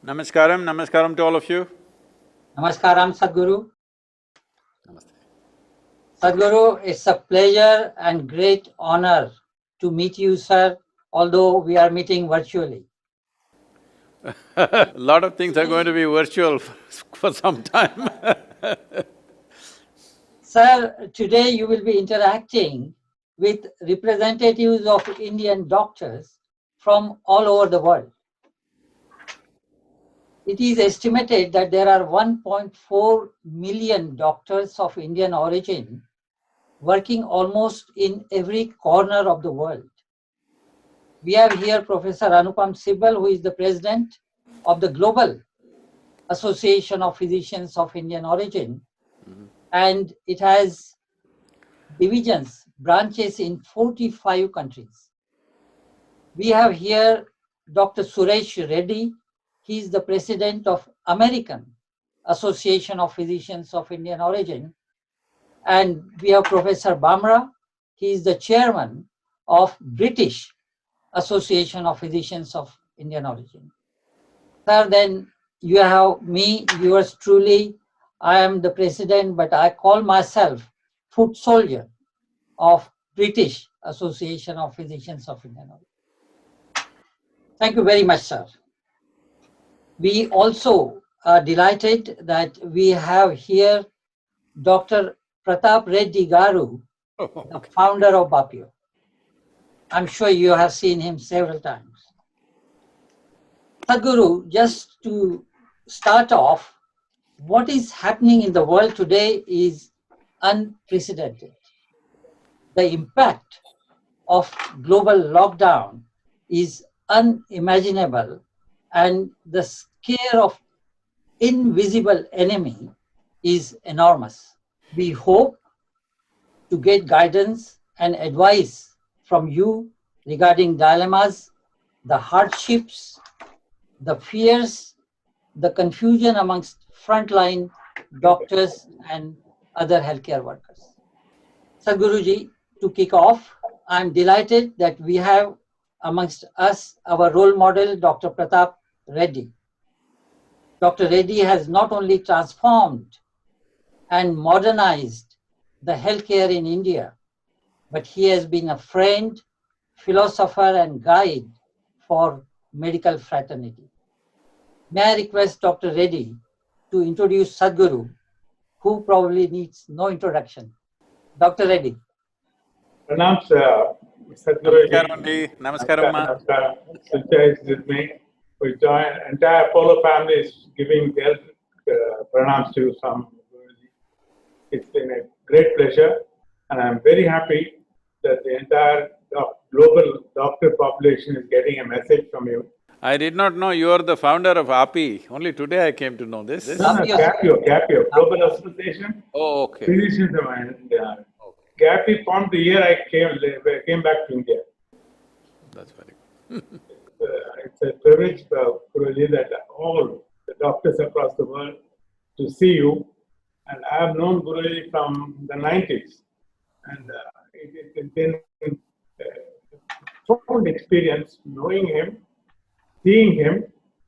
Namaskaram, namaskaram to all of you. Namaskaram, Sadhguru. Namaste. Sadhguru, it's a pleasure and great honor to meet you, sir, although we are meeting virtually. A lot of things are going to be virtual for some time. Sir, today you will be interacting with representatives of Indian doctors from all over the world. It is estimated that there are 1.4 million doctors of Indian origin working almost in every corner of the world. We have here Professor Anupam Sibal, who is the president of the Global Association of Physicians of Indian origin, and it has divisions, branches in 45 countries. We have here Dr. Suresh Reddy. He is the president of American Association of Physicians of Indian origin, and we have Professor Bamra. He is the chairman of British Association of Physicians of Indian origin. Sir, then you have me, yours truly. I am the president, but I call myself foot soldier of British Association of Physicians of Indian origin. Thank you very much, sir. We also are delighted that we have here Dr. Pratap Reddy Garu, the founder of BAPIO. I'm sure you have seen him several times. Sadhguru, just to start off, what is happening in the world today is unprecedented. The impact of global lockdown is unimaginable, and the scare of invisible enemy is enormous. We hope to get guidance and advice from you regarding dilemmas, the hardships, the fears, the confusion amongst frontline doctors and other healthcare workers. Sadhguruji, to kick off, I'm delighted that we have amongst us our role model, Dr. Pratap Reddy. Dr. Reddy has not only transformed and modernized the healthcare in India, but he has been a friend, philosopher, and guide for medical fraternity. May I request Dr. Reddy to introduce Sadhguru, who probably needs no introduction. Dr. Reddy. Pranam, Sadhguru. Namaskaram, ma. Namaskaram. Suncha is with me. We join, entire Apollo family is giving their pranams to some. It's been a great pleasure, and I'm very happy that the entire global doctor population is getting a message from you. I did not know you are the founder of API. Only today I came to know this. No, GAPIO, Global Association. Oh, okay. Physicians of India. GAPI formed the year I came back to India. That's very good. It's a privilege, Guruji, that all the doctors across the world to see you. And I have known Guruji from the 90s. And it has been a profound experience knowing him, seeing him,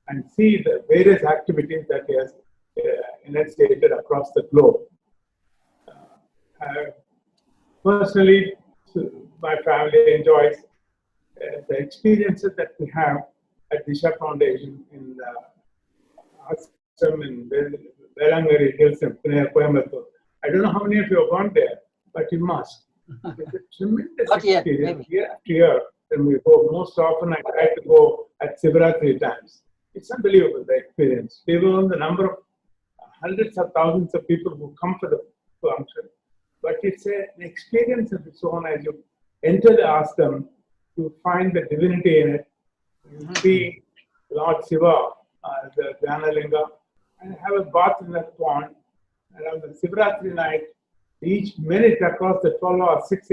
and see the various activities that he has initiated across the globe. Personally, my family enjoys the experiences that we have at Isha Foundation in Assam, in Velangari Hills in Coimbatore. I don't know how many of you have gone there, but you must. It's a tremendous experience year after year. And we go most often. I try to go at Sivaratri times. It's unbelievable, the experience. We will know the number of hundreds of thousands of people who come for the function. But it's an experience of its own. As you enter the ashram, you find the divinity in it. You see Lord Shiva, the Dhyanalinga, and have a bath in that pond. And on the Sivaratri night, each minute across the 12 hours, 6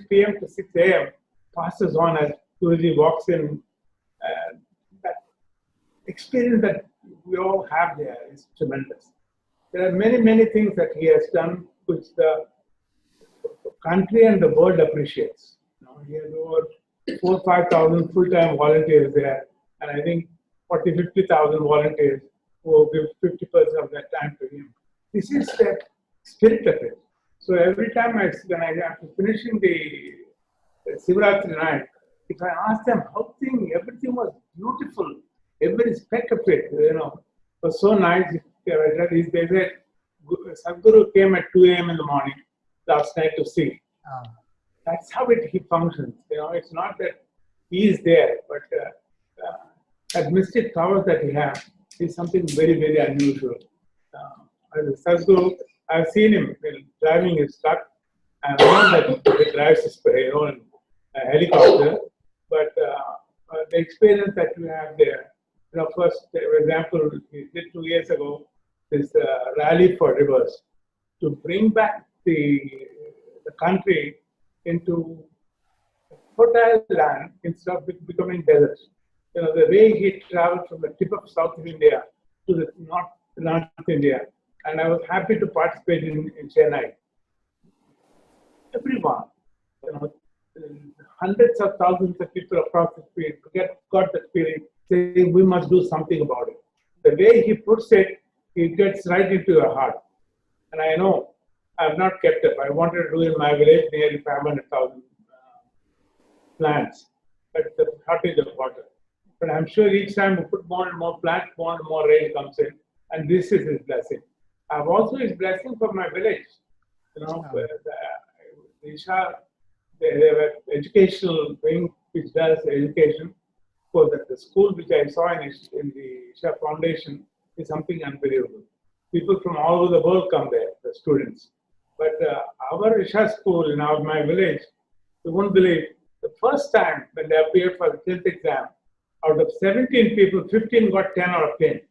p.m. to 6 a.m., passes on as Guruji walks in. That experience that we all have there is tremendous. There are many, many things that he has done which the country and the world appreciates. He has over 4,000 or 5,000 full-time volunteers there, and I think 40, 50,000 volunteers who give 50% of their time to him. This is the spirit of it. So every time when I am finishing the Sivaratri night, if I ask them how everything was beautiful, every speck of it, was so nice. They said, Sadhguru came at 2 a.m. in the morning last night to see. That's how he functions. It's not that he is there, but that mystic power that he has is something very, very unusual. As Sadhguru, I've seen him driving his truck. I know that he drives his own helicopter, but the experience that you have there. First, for example, we did 2 years ago this rally for rivers to bring back the country into fertile land instead of becoming desert. The way he traveled from the tip of South India to the North India, and I was happy to participate in Chennai. Everyone, hundreds of thousands of people across the street got the feeling, saying we must do something about it. The way he puts it, it gets right into your heart. And I know I have not kept up. I wanted to do in my village nearly 500,000 plants, but the shortage of water. But I'm sure each time we put more and more plants, more and more rain comes in, and this is his blessing. I have also his blessing for my village. Isha, they have an educational wing which does education. For the school which I saw in the Isha Foundation is something unbelievable. People from all over the world come there, the students. But our Isha school in my village, you won't believe, the first time when they appeared for the 10th exam, out of 17 people, 15 got 10 out of 10.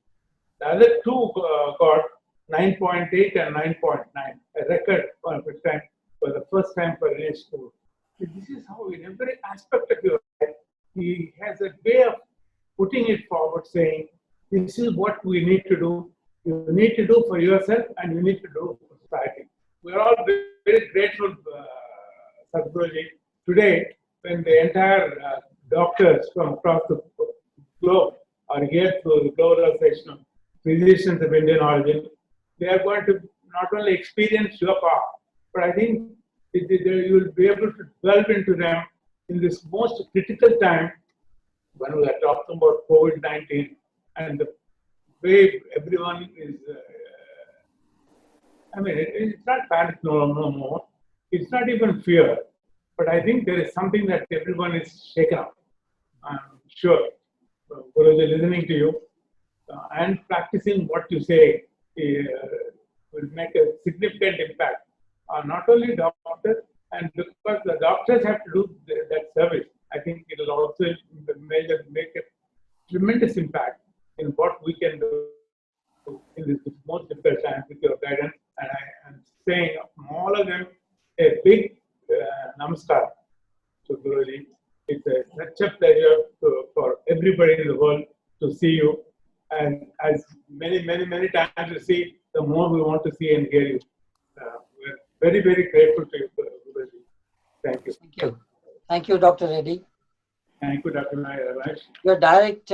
The other two got 9.8 and 9.9, a record for the first time for any school. This is how in every aspect of your life, he has a way of putting it forward, saying, this is what we need to do. You need to do for yourself and you need to do for society. We're all very, very grateful, Sadhguruji. Today, when the entire doctors from across the globe are here through the globalization of physicians of Indian origin, they are going to not only experience your power, but I think you will be able to delve into them in this most critical time when we are talking about COVID-19 and the way everyone is, it's not panic no more. It's not even fear. But I think there is something that everyone is shaken up. I'm sure. Guruji, listening to you and practicing what you say will make a significant impact on not only doctors, and because the doctors have to do that service, I think it will also make a tremendous impact in what we can do in this most difficult time with your guidance. And I am saying from all of them a big namaskar to Guruji. It's such a pleasure for everybody in the world to see you. And as many times you see, the more we want to see and hear you. We're very, very grateful to you, Guruji. Thank you. Thank you. Thank you, Dr. Reddy. Thank you, Dr. Raj. Your direct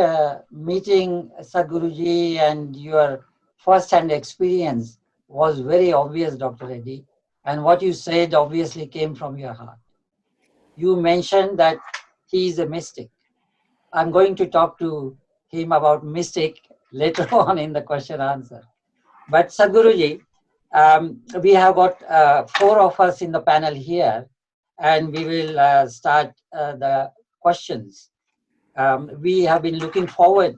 meeting Sadhguruji and your first-hand experience was very obvious, Dr. Reddy. And what you said obviously came from your heart. You mentioned that he is a mystic. I'm going to talk to him about mystic later on in the question answer. But Sadhguruji, we have got 4 of us in the panel here, and we will start the questions. We have been looking forward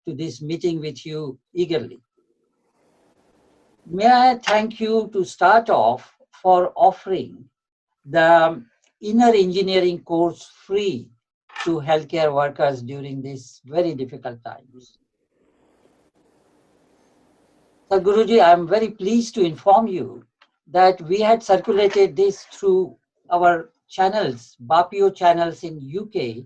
to this meeting with you eagerly. May I thank you to start off for offering the inner engineering course free to healthcare workers during these very difficult times. So Guruji, I am very pleased to inform you that we had circulated this through our channels, BAPIO channels in UK,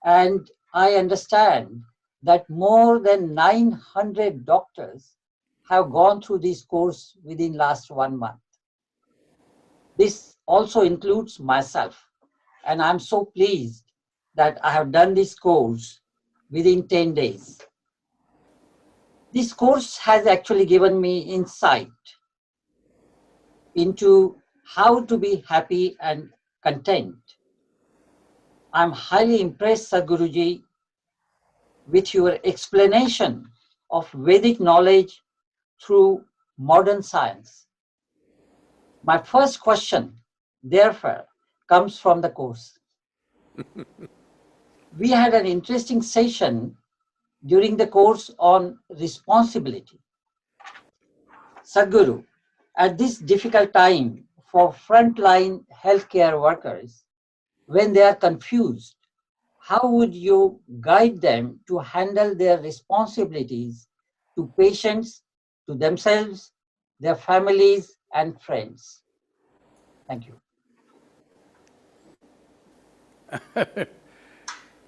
and I understand that more than 900 doctors have gone through this course within last 1 month. This also includes myself, and I'm so pleased that I have done this course within 10 days. This course has actually given me insight into how to be happy and content. I'm highly impressed, Sadhguruji, with your explanation of Vedic knowledge through modern science. My first question, therefore, comes from the course. We had an interesting session during the course on responsibility. Sadhguru, at this difficult time for frontline healthcare workers, when they are confused, how would you guide them to handle their responsibilities to patients, to themselves, their families, and friends? Thank you.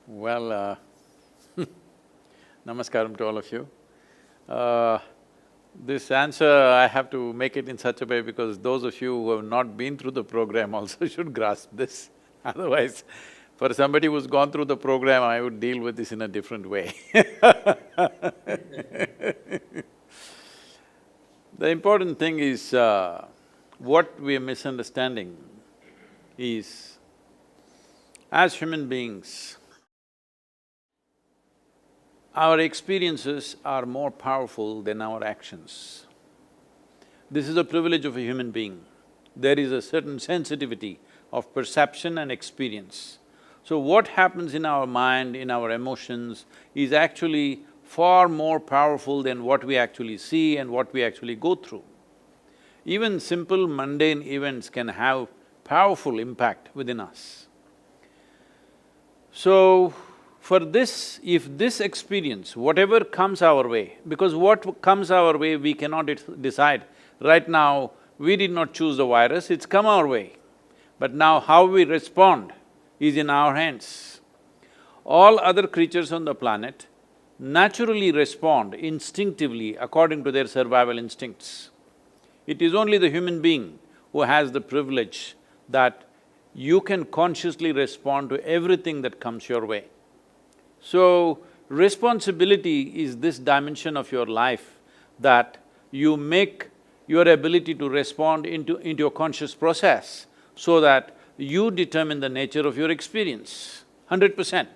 Well, namaskaram to all of you. This answer, I have to make it in such a way because those of you who have not been through the program also should grasp this. Otherwise, for somebody who's gone through the program, I would deal with this in a different way. The important thing is, what we are misunderstanding is, as human beings, our experiences are more powerful than our actions. This is a privilege of a human being. There is a certain sensitivity of perception and experience. So what happens in our mind, in our emotions, is actually far more powerful than what we actually see and what we actually go through. Even simple mundane events can have powerful impact within us. So, for this, if this experience, whatever comes our way, because what comes our way we cannot decide. Right now, we did not choose the virus, it's come our way. But now how we respond is in our hands. All other creatures on the planet naturally respond instinctively according to their survival instincts. It is only the human being who has the privilege that you can consciously respond to everything that comes your way. So, responsibility is this dimension of your life that you make your ability to respond into your conscious process so that you determine the nature of your experience, 100%.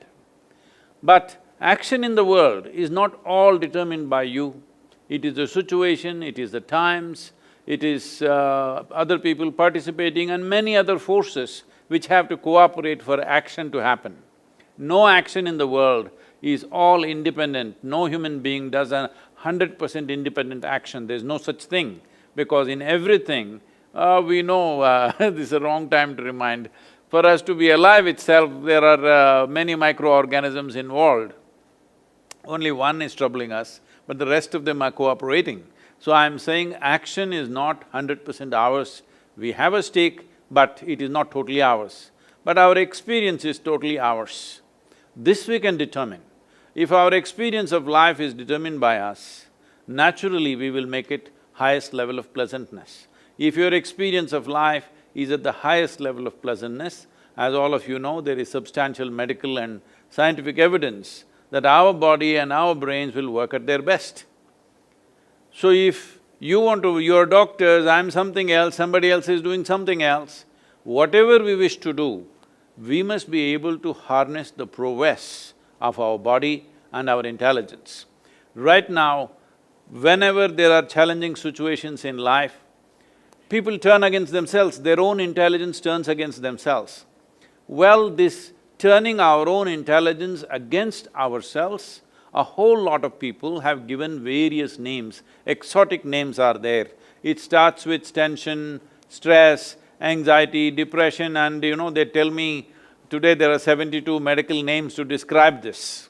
But action in the world is not all determined by you. It is the situation, it is the times, it is other people participating and many other forces which have to cooperate for action to happen. No action in the world is all independent, no human being does 100% independent action, there's no such thing. Because in everything, we know this is a wrong time to remind, for us to be alive itself, there are many microorganisms involved. Only one is troubling us, but the rest of them are cooperating. So I'm saying action is not 100% ours. We have a stake, but it is not totally ours. But our experience is totally ours. This we can determine. If our experience of life is determined by us, naturally we will make it highest level of pleasantness. If your experience of life is at the highest level of pleasantness, as all of you know, there is substantial medical and scientific evidence that our body and our brains will work at their best. So if you want to… you're doctors, I'm something else, somebody else is doing something else, whatever we wish to do, we must be able to harness the prowess of our body and our intelligence. Right now, whenever there are challenging situations in life, people turn against themselves, their own intelligence turns against themselves. Well, this turning our own intelligence against ourselves, a whole lot of people have given various names, exotic names are there. It starts with tension, stress, anxiety, depression, and they tell me today there are 72 medical names to describe this.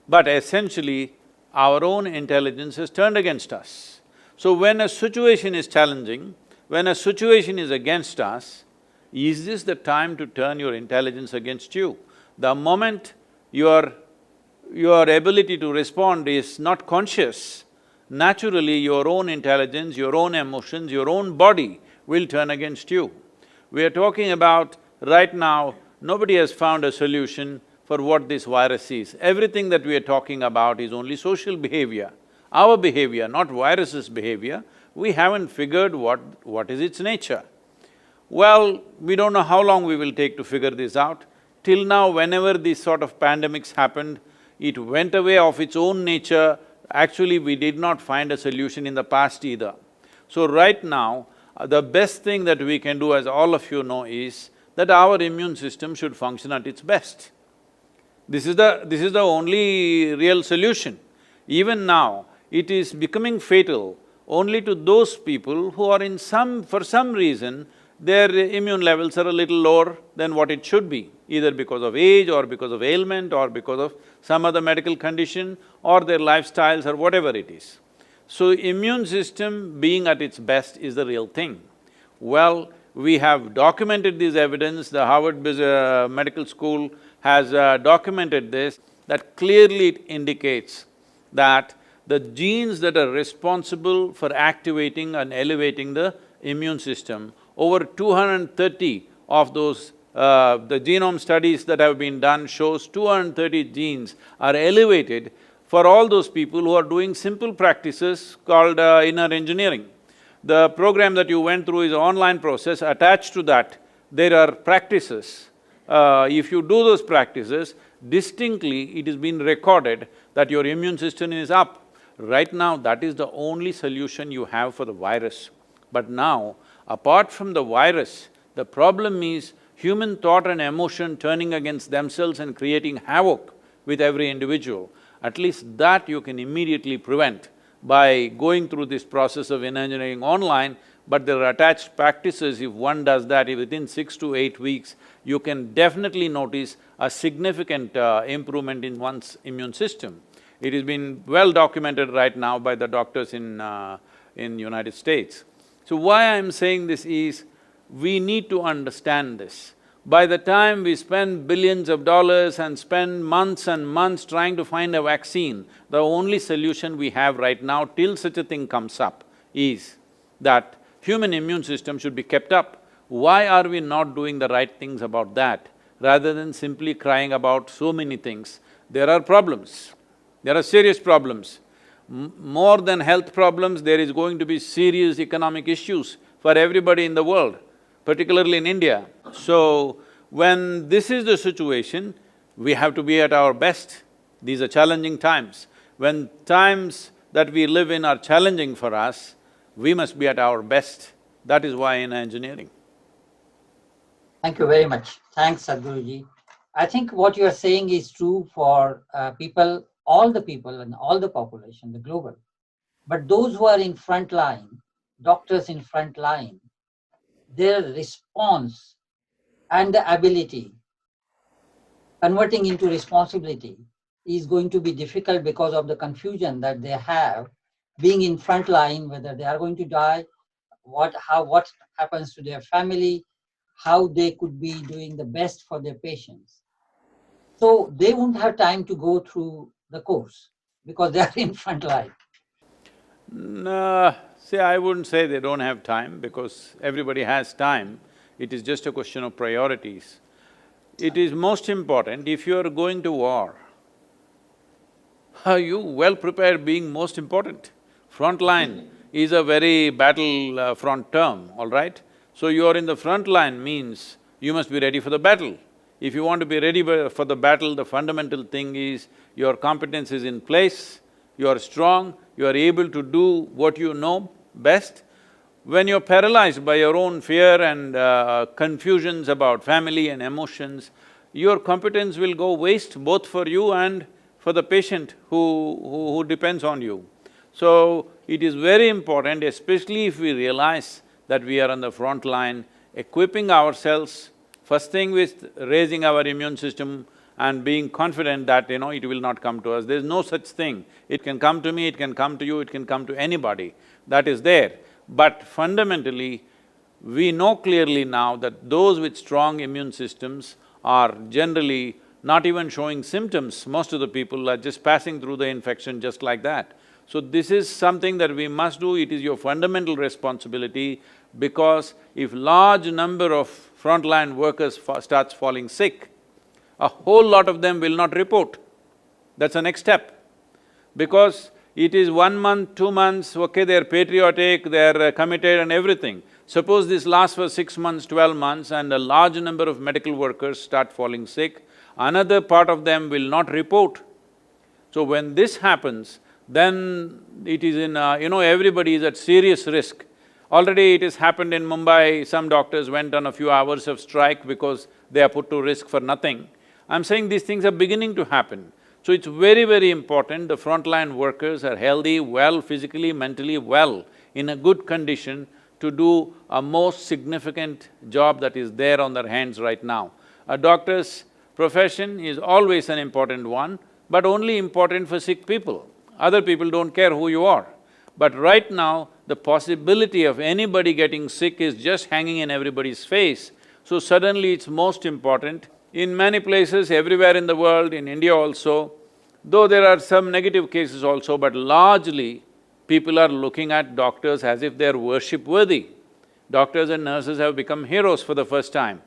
But essentially, our own intelligence has turned against us. So when a situation is challenging, when a situation is against us, is this the time to turn your intelligence against you? The moment your ability to respond is not conscious, naturally your own intelligence, your own emotions, your own body will turn against you. We are talking about, right now, nobody has found a solution for what this virus is. Everything that we are talking about is only social behavior, our behavior, not virus's behavior. We haven't figured what is its nature. Well, we don't know how long we will take to figure this out. Till now, whenever these sort of pandemics happened, it went away of its own nature. Actually, we did not find a solution in the past either. So right now, the best thing that we can do, as all of you know, is that our immune system should function at its best. This is the only real solution. Even now, it is becoming fatal only to those people who are for some reason, their immune levels are a little lower than what it should be, either because of age or because of ailment or because of some other medical condition or their lifestyles or whatever it is. So immune system being at its best is the real thing. Well, we have documented this evidence, the Harvard Medical School has documented this, that clearly it indicates that the genes that are responsible for activating and elevating the immune system, over 230 of those, the genome studies that have been done shows 230 genes are elevated for all those people who are doing simple practices called inner engineering. The program that you went through is an online process. Attached to that, there are practices. If you do those practices, distinctly it has been recorded that your immune system is up. Right now, that is the only solution you have for the virus. But now, apart from the virus, the problem is human thought and emotion turning against themselves and creating havoc with every individual. At least that you can immediately prevent by going through this process of inner engineering online, but there are attached practices. If one does that, within 6 to 8 weeks, you can definitely notice a significant improvement in one's immune system. It has been well documented right now by the doctors in United States. So why I'm saying this is, we need to understand this. By the time we spend billions of dollars and spend months and months trying to find a vaccine, the only solution we have right now till such a thing comes up is that human immune system should be kept up. Why are we not doing the right things about that? Rather than simply crying about so many things, there are problems. There are serious problems. More than health problems, there is going to be serious economic issues for everybody in the world, particularly in India. So, when this is the situation, we have to be at our best. These are challenging times. When times that we live in are challenging for us, we must be at our best. That is why in engineering. Thank you very much. Thanks, Sadhguruji. I think what you are saying is true for people, all the people and all the population, the global. But those who are in front line, doctors in front line, their response and the ability, converting into responsibility, is going to be difficult because of the confusion that they have being in front line, whether they are going to die, what happens to their family, how they could be doing the best for their patients. So they won't have time to go through the course because they are in front line. See, I wouldn't say they don't have time because everybody has time. It is just a question of priorities. It is most important, if you are going to war, are you well prepared being most important? Front line is a very battle front term, all right? So you are in the front line means you must be ready for the battle. If you want to be ready for the battle, the fundamental thing is your competence is in place, you are strong, you are able to do what you know best. When you're paralyzed by your own fear and confusions about family and emotions, your competence will go waste both for you and for the patient who depends on you. So, it is very important, especially if we realize that we are on the front line, equipping ourselves, first thing with raising our immune system and being confident that, it will not come to us. There's no such thing. It can come to me, it can come to you, it can come to anybody. That is there. But fundamentally, we know clearly now that those with strong immune systems are generally not even showing symptoms. Most of the people are just passing through the infection just like that. So this is something that we must do, it is your fundamental responsibility, because if large number of frontline workers starts falling sick, a whole lot of them will not report. That's the next step. Because it is 1 month, 2 months, okay, they're patriotic, they're committed and everything. Suppose this lasts for 6 months, 12 months and a large number of medical workers start falling sick, another part of them will not report. So when this happens, then it is in everybody is at serious risk. Already it has happened in Mumbai, some doctors went on a few hours of strike because they are put to risk for nothing. I'm saying these things are beginning to happen. So it's very, very important the frontline workers are healthy, well, physically, mentally well, in a good condition to do a most significant job that is there on their hands right now. A doctor's profession is always an important one, but only important for sick people. Other people don't care who you are. But right now, the possibility of anybody getting sick is just hanging in everybody's face, so suddenly it's most important. In many places, everywhere in the world, in India also, though there are some negative cases also, but largely people are looking at doctors as if they're worship-worthy. Doctors and nurses have become heroes for the first time.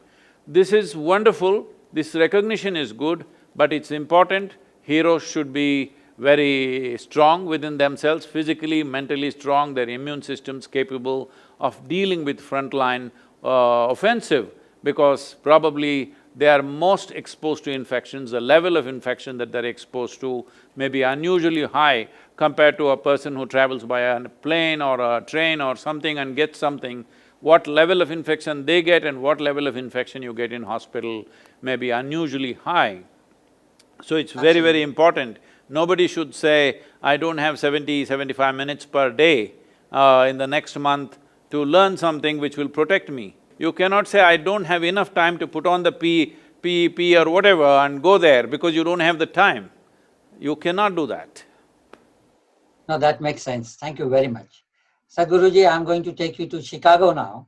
This is wonderful, this recognition is good, but it's important. Heroes should be very strong within themselves, physically, mentally strong, their immune systems capable of dealing with frontline offensive, because probably they are most exposed to infections. The level of infection that they're exposed to may be unusually high compared to a person who travels by a plane or a train or something and gets something. What level of infection they get and what level of infection you get in hospital may be unusually high. So it's very, very important. Nobody should say, I don't have 75 minutes per day in the next month to learn something which will protect me. You cannot say, I don't have enough time to put on the PEP or whatever and go there because you don't have the time. You cannot do that. No, that makes sense. Thank you very much. Sadhguruji, I'm going to take you to Chicago now,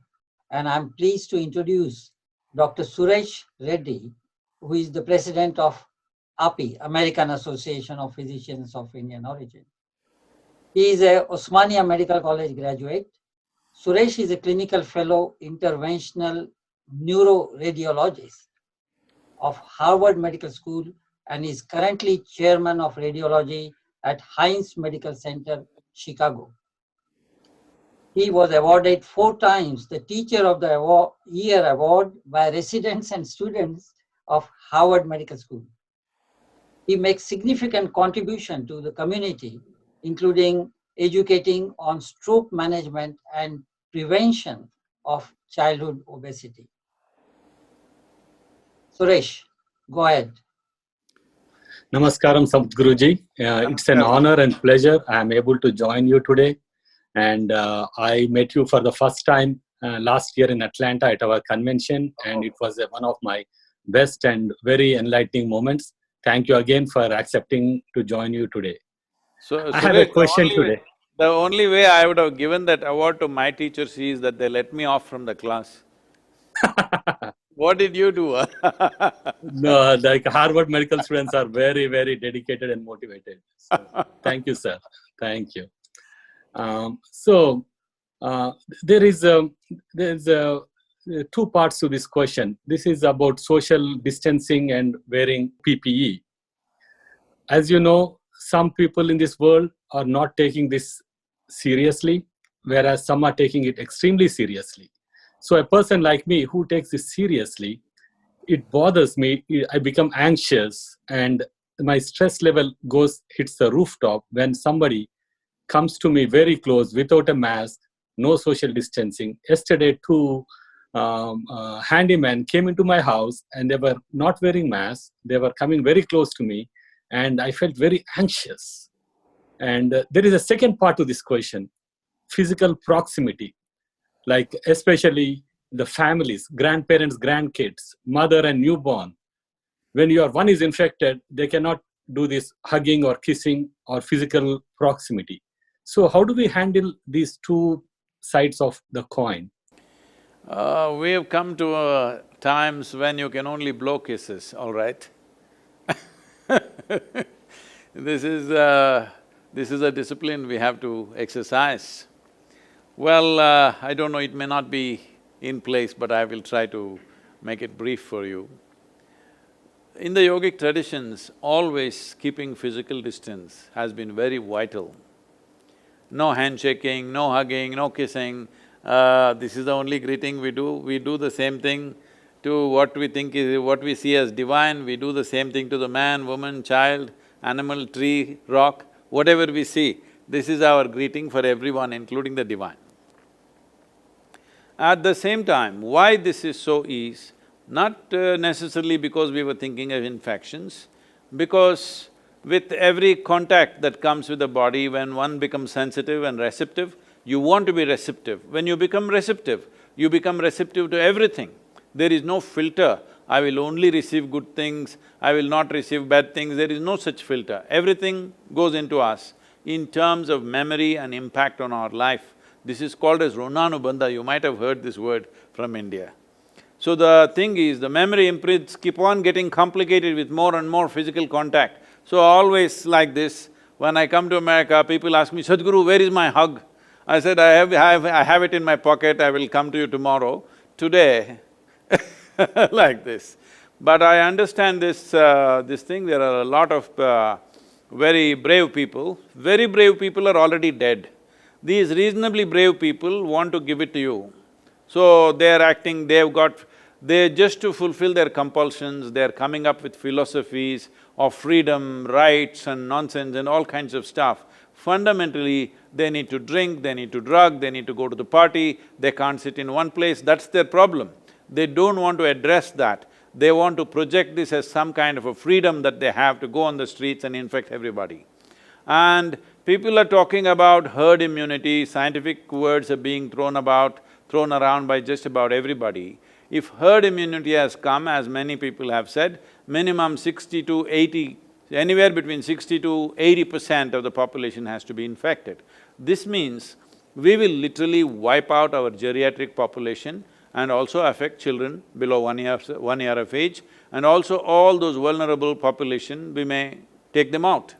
and I'm pleased to introduce Dr. Suresh Reddy, who is the president of API, American Association of Physicians of Indian Origin. He is a Osmania Medical College graduate. Suresh is a clinical fellow, interventional neuroradiologist of Harvard Medical School and is currently chairman of radiology at Heinz Medical Center, Chicago. He was awarded 4 times the Teacher of the Year award by residents and students of Harvard Medical School. He makes significant contribution to the community, including educating on stroke management and prevention of childhood obesity. Suresh, go ahead. Namaskaram, Sadhguruji. It's an honor and pleasure I am able to join you today. And I met you for the first time last year in Atlanta at our convention, and it was one of my best and very enlightening moments. Thank you again for accepting to join you today. So, I have a question today. The only way I would have given that award to my teachers is that they let me off from the class. What did you do? No, like Harvard medical students are very, very dedicated and motivated. So, thank you, sir. Thank you. There's 2 parts to this question. This is about social distancing and wearing PPE. As you know, some people in this world are not taking this seriously, whereas some are taking it extremely seriously. So a person like me who takes this seriously, it bothers me, I become anxious, and my stress level hits the rooftop when somebody comes to me very close without a mask, no social distancing. Yesterday, 2 handymen came into my house and they were not wearing masks. They were coming very close to me and I felt very anxious. And there is a second part to this question, physical proximity, like especially the families, grandparents, grandkids, mother and newborn. When one is infected, they cannot do this hugging or kissing or physical proximity. So how do we handle these 2 sides of the coin? We have come to times when you can only blow kisses, all right? This is a discipline we have to exercise. Well, I don't know, it may not be in place, but I will try to make it brief for you. In the yogic traditions, always keeping physical distance has been very vital. No handshaking, no hugging, no kissing. This is the only greeting we do. We do the same thing to what we think is… what we see as divine, we do the same thing to the man, woman, child, animal, tree, rock, whatever we see. This is our greeting for everyone, including the divine. At the same time, why this is so is not necessarily because we were thinking of infections, because with every contact that comes with the body, when one becomes sensitive and receptive, you want to be receptive. When you become receptive to everything. There is no filter, I will only receive good things, I will not receive bad things, there is no such filter. Everything goes into us in terms of memory and impact on our life. This is called as Runanubandha, you might have heard this word from India. So the thing is, the memory imprints keep on getting complicated with more and more physical contact. So always like this, when I come to America, people ask me, Sadhguru, where is my hug? I said, I have it in my pocket, I will come to you tomorrow. Today, like this. But I understand this thing, there are a lot of very brave people are already dead. These reasonably brave people want to give it to you. So they are acting, they just to fulfill their compulsions, they are coming up with philosophies of freedom, rights and nonsense and all kinds of stuff. Fundamentally, they need to drink, they need to drug, they need to go to the party, they can't sit in one place, that's their problem. They don't want to address that. They want to project this as some kind of a freedom that they have to go on the streets and infect everybody. And people are talking about herd immunity, scientific words are being thrown around by just about everybody. If herd immunity has come, as many people have said, minimum 60 to 80, anywhere between 60 to 80% of the population has to be infected. This means we will literally wipe out our geriatric population and also affect children below 1 year of age, and also all those vulnerable population, we may take them out.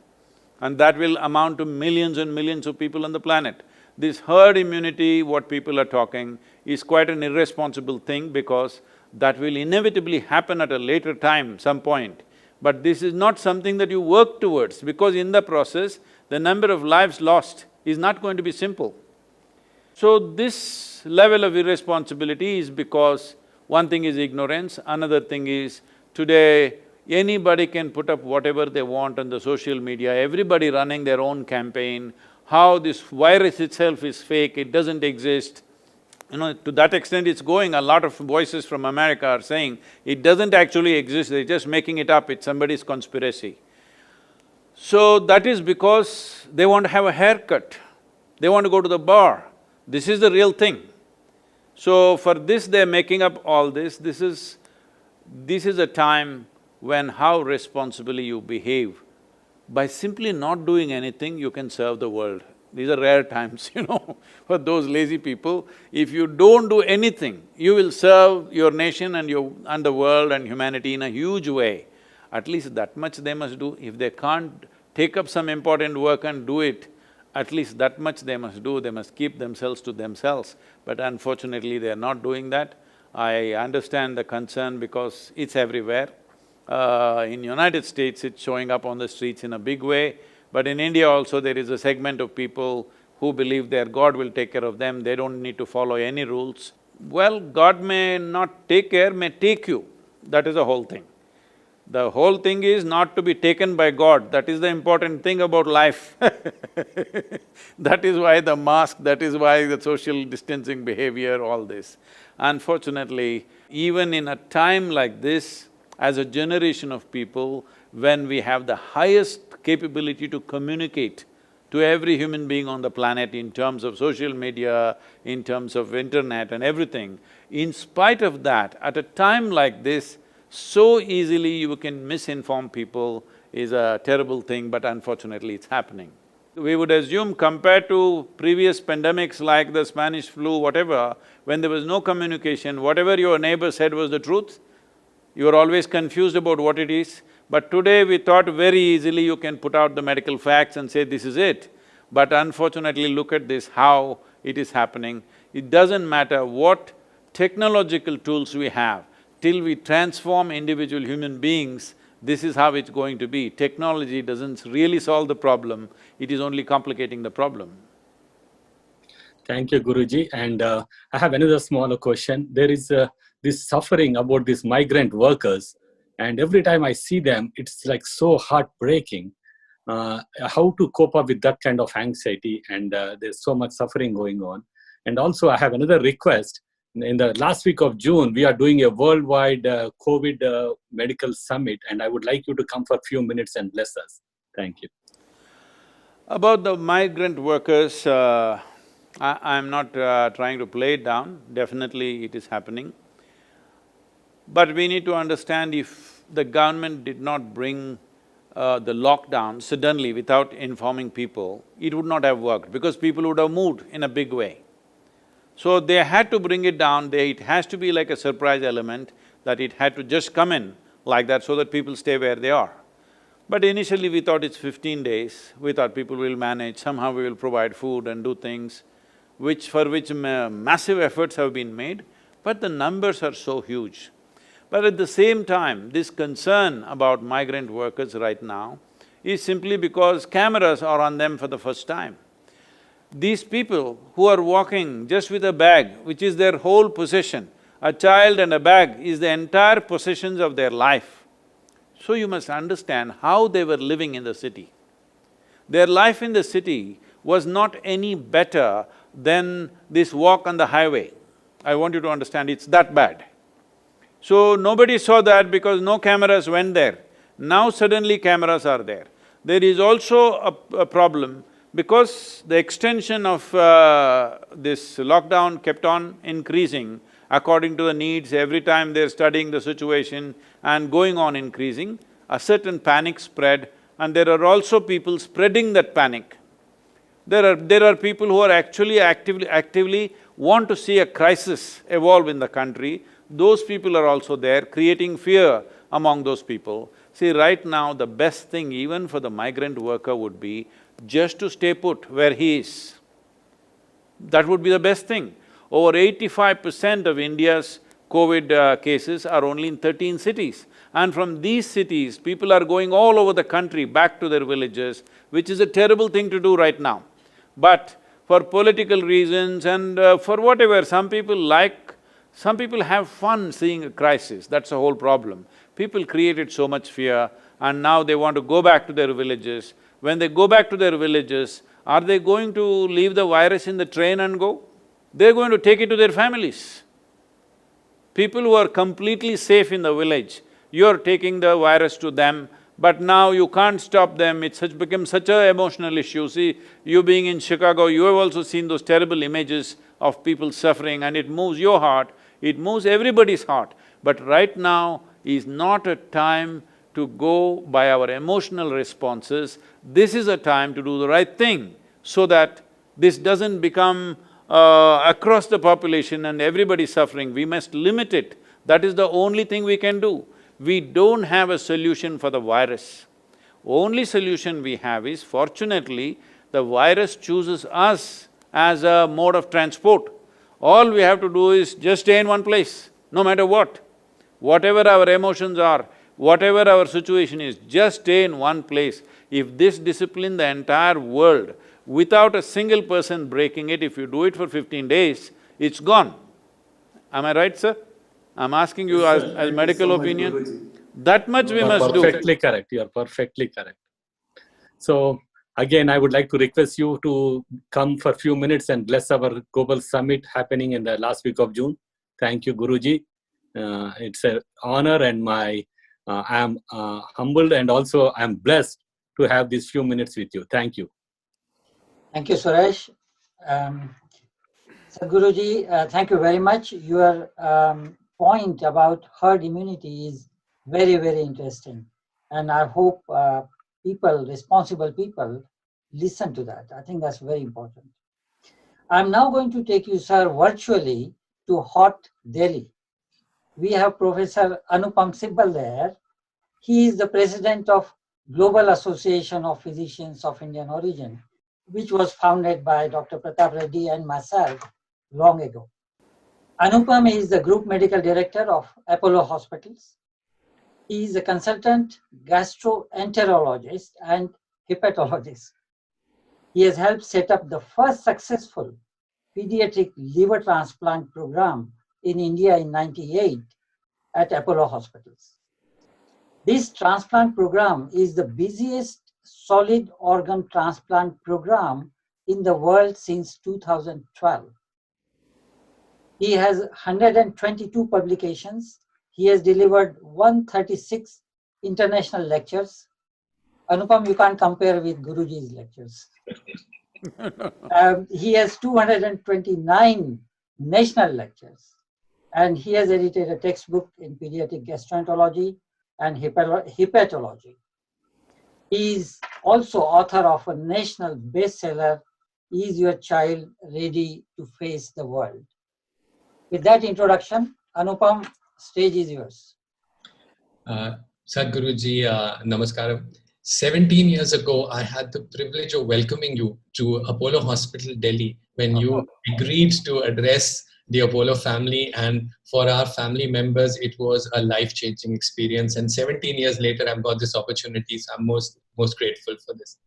And that will amount to millions and millions of people on the planet. This herd immunity, what people are talking, is quite an irresponsible thing because that will inevitably happen at a later time, some point. But this is not something that you work towards, because in the process, the number of lives lost is not going to be simple. So this level of irresponsibility is because one thing is ignorance, another thing is today anybody can put up whatever they want on the social media, everybody running their own campaign, how this virus itself is fake, it doesn't exist. You know, to that extent it's going, a lot of voices from America are saying, it doesn't actually exist, they're just making it up, it's somebody's conspiracy. So that is because they want to have a haircut, they want to go to the bar, this is the real thing. So for this they're making up all this, this is a time when how responsibly you behave. By simply not doing anything, you can serve the world. These are rare times, you know, for those lazy people. If you don't do anything, you will serve your nation and the world and humanity in a huge way. At least that much they must do. If they can't take up some important work and do it, at least that much they must do, they must keep themselves to themselves. But unfortunately, they are not doing that. I understand the concern because it's everywhere. In United States, it's showing up on the streets in a big way, but in India also there is a segment of people who believe their God will take care of them, they don't need to follow any rules. Well, God may not take care, may take you, that is the whole thing. The whole thing is not to be taken by God, that is the important thing about life That is why the mask, that is why the social distancing behavior, all this. Unfortunately, even in a time like this, as a generation of people, when we have the highest capability to communicate to every human being on the planet in terms of social media, in terms of internet and everything, in spite of that, at a time like this, so easily you can misinform people is a terrible thing, but unfortunately it's happening. We would assume compared to previous pandemics like the Spanish flu, whatever, when there was no communication, whatever your neighbor said was the truth, you were always confused about what it is. But today we thought very easily you can put out the medical facts and say this is it. But unfortunately, look at this, how it is happening. It doesn't matter what technological tools we have, till we transform individual human beings, this is how it's going to be. Technology doesn't really solve the problem, it is only complicating the problem. Thank you, Guruji. And I have another smaller question. There is this suffering about these migrant workers, and every time I see them, it's like so heartbreaking. How to cope up with that kind of anxiety, and there's so much suffering going on. And also, I have another request. In the last week of June, we are doing a worldwide COVID medical summit, and I would like you to come for a few minutes and bless us. Thank you. About the migrant workers, I'm not trying to play it down, definitely it is happening. But we need to understand, if the government did not bring the lockdown suddenly without informing people, it would not have worked because people would have moved in a big way. So they had to bring it down, it has to be like a surprise element, that it had to just come in like that so that people stay where they are. But initially we thought it's 15 days, we thought people will manage, somehow we will provide food and do things, for which massive efforts have been made, but the numbers are so huge. But at the same time, this concern about migrant workers right now is simply because cameras are on them for the first time. These people who are walking just with a bag, which is their whole possession, a child and a bag is the entire possessions of their life. So you must understand how they were living in the city. Their life in the city was not any better than this walk on the highway. I want you to understand, it's that bad. So nobody saw that because no cameras went there. Now suddenly cameras are there. There is also a problem because the extension of this lockdown kept on increasing according to the needs. Every time they're studying the situation and going on increasing, a certain panic spread, and there are also people spreading that panic. There are people who are actually actively want to see a crisis evolve in the country. Those people are also there, creating fear among those people. See, right now the best thing even for the migrant worker would be just to stay put where he is. That would be the best thing. Over 85% of India's COVID cases are only in 13 cities. And from these cities, people are going all over the country back to their villages, which is a terrible thing to do right now. But for political reasons and for whatever, some people have fun seeing a crisis, that's the whole problem. People created so much fear and now they want to go back to their villages. When they go back to their villages, are they going to leave the virus in the train and go? They're going to take it to their families. People who are completely safe in the village, you're taking the virus to them, but now you can't stop them, it's become such an emotional issue. See, you being in Chicago, you have also seen those terrible images of people suffering and it moves your heart, it moves everybody's heart. But right now is not a time to go by our emotional responses. This is a time to do the right thing so that this doesn't become across the population and everybody suffering. We must limit it. That is the only thing we can do. We don't have a solution for the virus. Only solution we have is, fortunately, the virus chooses us as a mode of transport. All we have to do is just stay in one place, no matter what. Whatever our emotions are, whatever our situation is, just stay in one place. If this discipline the entire world, without a single person breaking it, if you do it for 15 days, it's gone. Am I right, sir? I'm asking you as medical opinion. That much we must do. Perfectly correct, you are perfectly correct. So, again, I would like to request you to come for a few minutes and bless our global summit happening in the last week of June. Thank you, Guruji. It's an honor and I am humbled and also I am blessed to have these few minutes with you. Thank you. Thank you, Suresh. Sadhguruji, thank you very much. Your point about herd immunity is very, very interesting. And I hope responsible people, listen to that. I think that's very important. I'm now going to take you, sir, virtually to hot Delhi. We have Professor Anupam Sibbal there. He is the president of Global Association of Physicians of Indian Origin, which was founded by Dr. Pratap Reddy and myself long ago. Anupam is the Group Medical Director of Apollo Hospitals. He is a consultant gastroenterologist and hepatologist. He has helped set up the first successful pediatric liver transplant program in India in '98 at Apollo hospitals. This transplant program is the busiest solid organ transplant program in the world since 2012. He has 122 publications. He has delivered 136 international lectures. Anupam, you can't compare with Guruji's lectures. He has 229 national lectures, and he has edited a textbook in pediatric gastroenterology and hepatology. He is also author of a national bestseller, Is Your Child Ready to Face the World? With that introduction, Anupam, stage is yours. Sadhguruji, namaskaram. 17 years ago, I had the privilege of welcoming you to Apollo Hospital, Delhi, when you agreed to address the Apollo family. And for our family members, it was a life-changing experience. And 17 years later, I've got this opportunity. So I'm most grateful for this.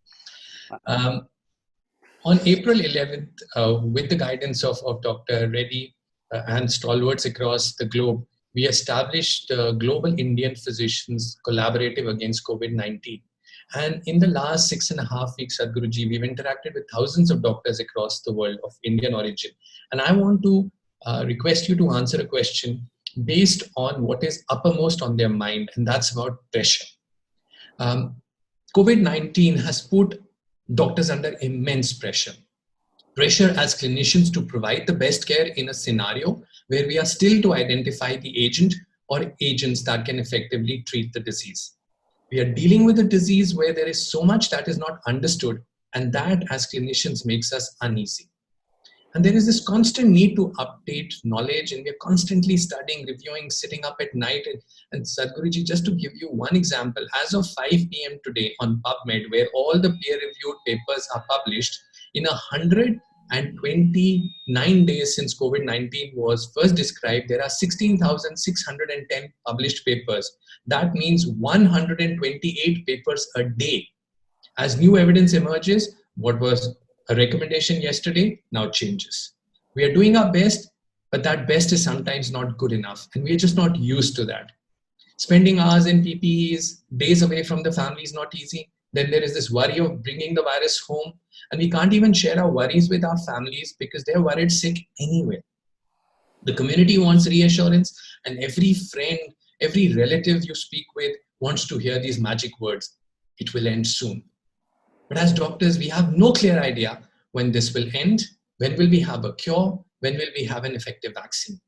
On April 11th, with the guidance of Dr. Reddy and stalwarts across the globe, we established the Global Indian Physicians Collaborative Against COVID-19. And in the last 6.5 weeks, Sadhguruji, we've interacted with thousands of doctors across the world of Indian origin. And I want to request you to answer a question based on what is uppermost on their mind, and that's about pressure. COVID-19 has put doctors under immense pressure. Pressure as clinicians to provide the best care in a scenario where we are still to identify the agent or agents that can effectively treat the disease. We are dealing with a disease where there is so much that is not understood, and that as clinicians makes us uneasy. And there is this constant need to update knowledge, and we are constantly studying, reviewing, sitting up at night. And Sadhguruji, just to give you one example, as of 5 p.m. today on PubMed, where all the peer-reviewed papers are published, in 129 days since COVID-19 was first described, there are 16,610 published papers. That means 128 papers a day. As new evidence emerges, what was a recommendation yesterday now changes. We are doing our best, but that best is sometimes not good enough, and we are just not used to that. Spending hours in PPEs, days away from the family is not easy. Then there is this worry of bringing the virus home, and we can't even share our worries with our families because they're worried sick anyway. The community wants reassurance, and every friend, every relative you speak with wants to hear these magic words. It will end soon. But as doctors, we have no clear idea when this will end, when will we have a cure, when will we have an effective vaccine.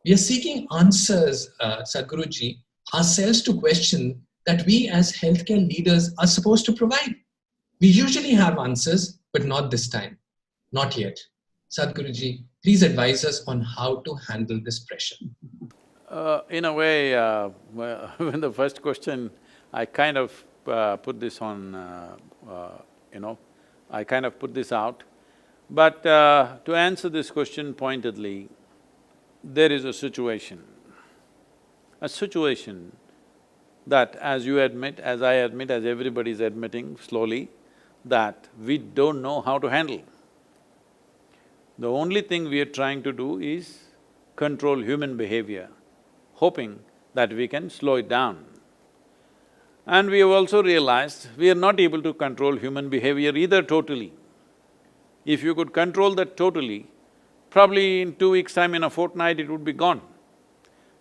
We are seeking answers, Sadhguruji, ourselves to question that we as healthcare leaders are supposed to provide. We usually have answers, but not this time, not yet. Sadhguruji, please advise us on how to handle this pressure. In a way, when the first question, I kind of put this on, I kind of put this out. But to answer this question pointedly, there is a situation that, as you admit, as I admit, as everybody is admitting slowly, that we don't know how to handle. The only thing we are trying to do is control human behavior, hoping that we can slow it down. And we have also realized we are not able to control human behavior either totally. If you could control that totally, probably in 2 weeks' time, in a fortnight, it would be gone.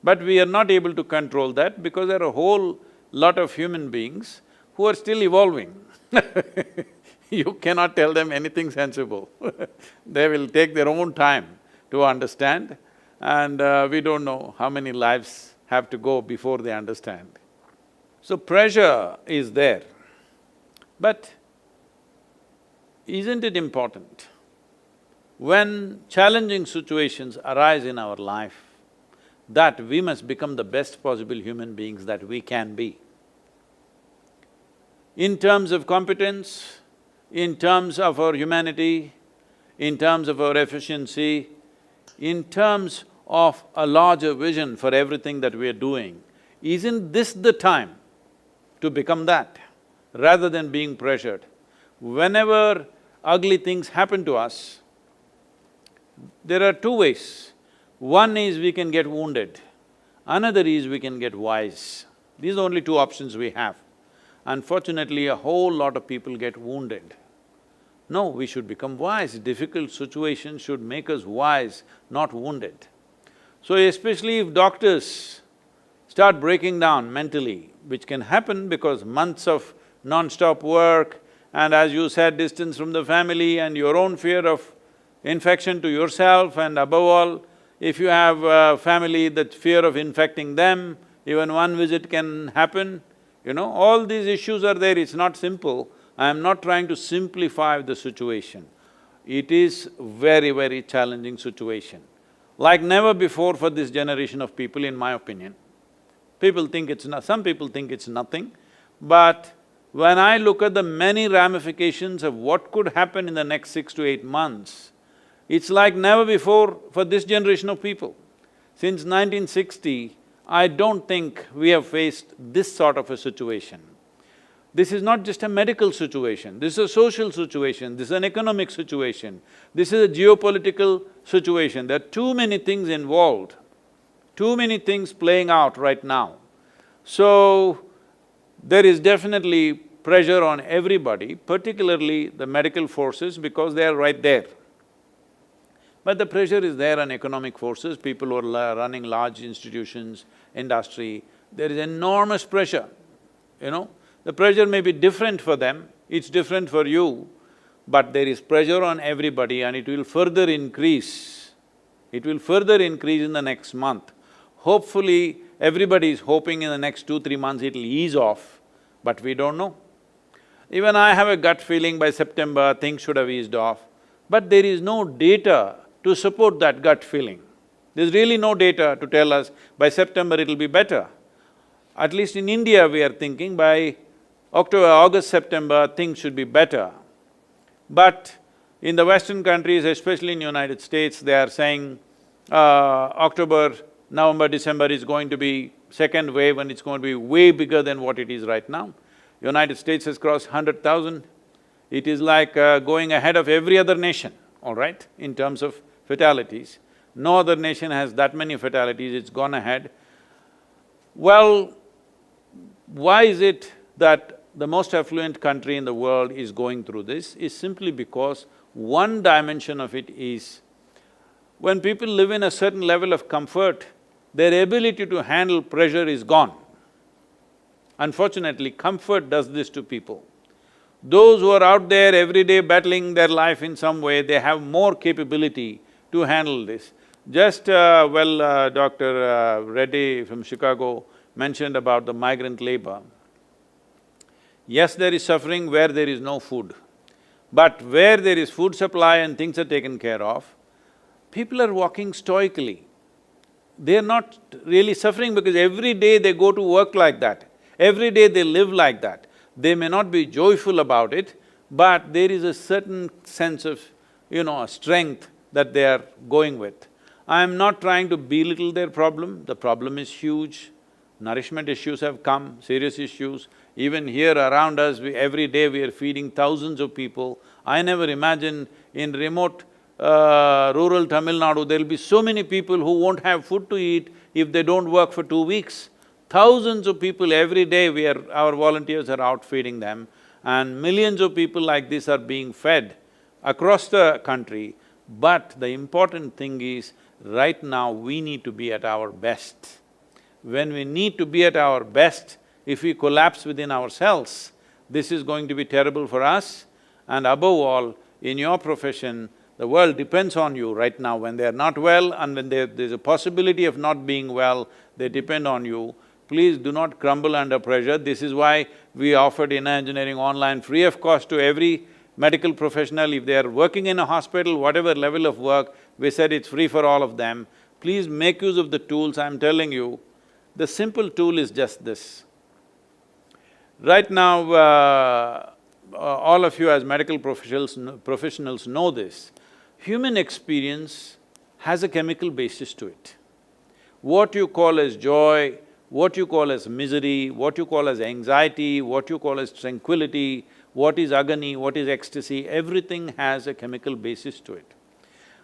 But we are not able to control that because there are a whole lot of human beings who are still evolving. You cannot tell them anything sensible. They will take their own time to understand, and we don't know how many lives have to go before they understand. So pressure is there, but isn't it important when challenging situations arise in our life that we must become the best possible human beings that we can be? In terms of competence, in terms of our humanity, in terms of our efficiency, in terms of a larger vision for everything that we are doing, Isn't this the time to become that, rather than being pressured? Whenever ugly things happen to us, there are two ways. One is we can get wounded, another is we can get wise. These are only two options we have. Unfortunately, a whole lot of people get wounded. No, we should become wise. Difficult situations should make us wise, not wounded. So especially if doctors start breaking down mentally, which can happen because months of non-stop work and as you said, distance from the family and your own fear of infection to yourself, and above all, if you have a family, that fear of infecting them, even one visit can happen, all these issues are there, it's not simple. I am not trying to simplify the situation. It is very, very challenging situation, like never before for this generation of people, in my opinion. Some people think it's nothing, but when I look at the many ramifications of what could happen in the next 6 to 8 months, it's like never before for this generation of people. Since 1960, I don't think we have faced this sort of a situation. This is not just a medical situation, this is a social situation, this is an economic situation, this is a geopolitical situation. There are too many things involved, too many things playing out right now. So, there is definitely pressure on everybody, particularly the medical forces, because they are right there. But the pressure is there on economic forces, people who are running large institutions, industry, there is enormous pressure, The pressure may be different for them, it's different for you, but there is pressure on everybody and it will further increase. It will further increase in the next month. Hopefully, everybody is hoping in the next 2-3 months it'll ease off, but we don't know. Even I have a gut feeling by September things should have eased off, but there is no data to support that gut feeling. There's really no data to tell us by September it'll be better. At least in India we are thinking by October, August, September things should be better. But in the Western countries, especially in United States, they are saying October, November, December is going to be second wave and it's going to be way bigger than what it is right now. United States has crossed 100,000. It is like going ahead of every other nation, all right, in terms of fatalities. No other nation has that many fatalities, it's gone ahead. Well, why is it that the most affluent country in the world is going through this? Is simply because one dimension of it is, when people live in a certain level of comfort, their ability to handle pressure is gone. Unfortunately, comfort does this to people. Those who are out there every day battling their life in some way, they have more capability to handle this. Just Dr. Reddy from Chicago mentioned about the migrant labor. Yes, there is suffering where there is no food, but where there is food supply and things are taken care of, people are walking stoically. They are not really suffering because every day they go to work like that, every day they live like that. They may not be joyful about it, but there is a certain sense of, strength that they are going with. I am not trying to belittle their problem, the problem is huge. Nourishment issues have come, serious issues. Even here around us, every day we are feeding thousands of people. I never imagined in remote rural Tamil Nadu, there'll be so many people who won't have food to eat if they don't work for 2 weeks. Thousands of people every day our volunteers are out feeding them, and millions of people like this are being fed across the country. But the important thing is, right now we need to be at our best. When we need to be at our best, if we collapse within ourselves, this is going to be terrible for us. And above all, in your profession, the world depends on you right now. When they're not well and when there's a possibility of not being well, they depend on you. Please do not crumble under pressure. This is why we offered inner engineering online free of cost to every medical professional. If they are working in a hospital, whatever level of work, we said it's free for all of them. Please make use of the tools. I'm telling you, the simple tool is just this. Right now, all of you as medical professionals know this. Human experience has a chemical basis to it. What you call as joy, what you call as misery, what you call as anxiety, what you call as tranquility, what is agony, what is ecstasy, everything has a chemical basis to it.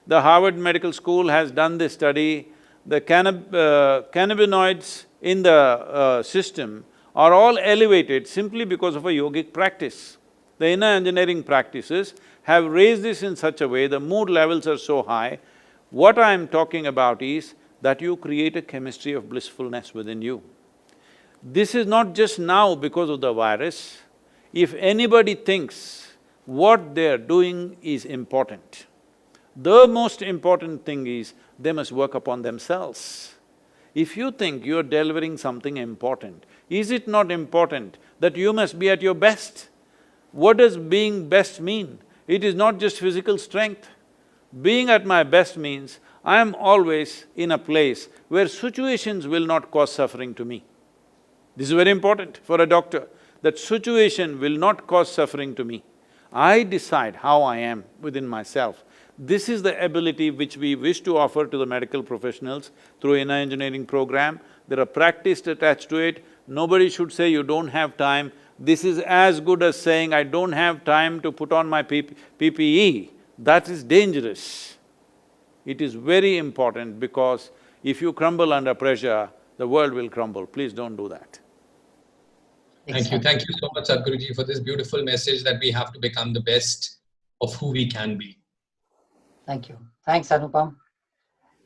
The Harvard Medical School has done this study. The cannabinoids in the system are all elevated simply because of a yogic practice. The inner engineering practices have raised this in such a way, the mood levels are so high. What I am talking about is that you create a chemistry of blissfulness within you. This is not just now because of the virus. If anybody thinks what they're doing is important, the most important thing is they must work upon themselves. If you think you're delivering something important, is it not important that you must be at your best? What does being best mean? It is not just physical strength. Being at my best means I am always in a place where situations will not cause suffering to me. This is very important for a doctor, that situation will not cause suffering to me. I decide how I am within myself. This is the ability which we wish to offer to the medical professionals through inner engineering program. There are practices attached to it. Nobody should say you don't have time. This is as good as saying I don't have time to put on my PPE. That is dangerous. It is very important because if you crumble under pressure, the world will crumble. Please don't do that. Thank you so much, Sadhguruji, for this beautiful message that we have to become the best of who we can be. Thank you. Thanks, Anupam.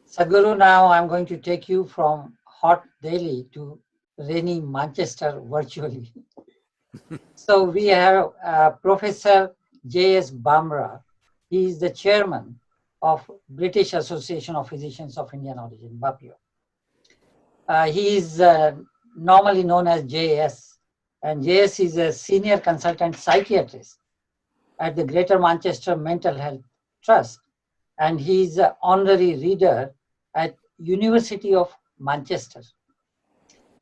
Sadhguru, now I'm going to take you from hot Delhi to rainy Manchester virtually. So we have Professor J.S. Bamra. He is the chairman of British Association of Physicians of Indian Origin, BAPIO. He is normally known as J.S., and J.S. is a senior consultant psychiatrist at the Greater Manchester Mental Health Trust, and he is an honorary reader at University of Manchester.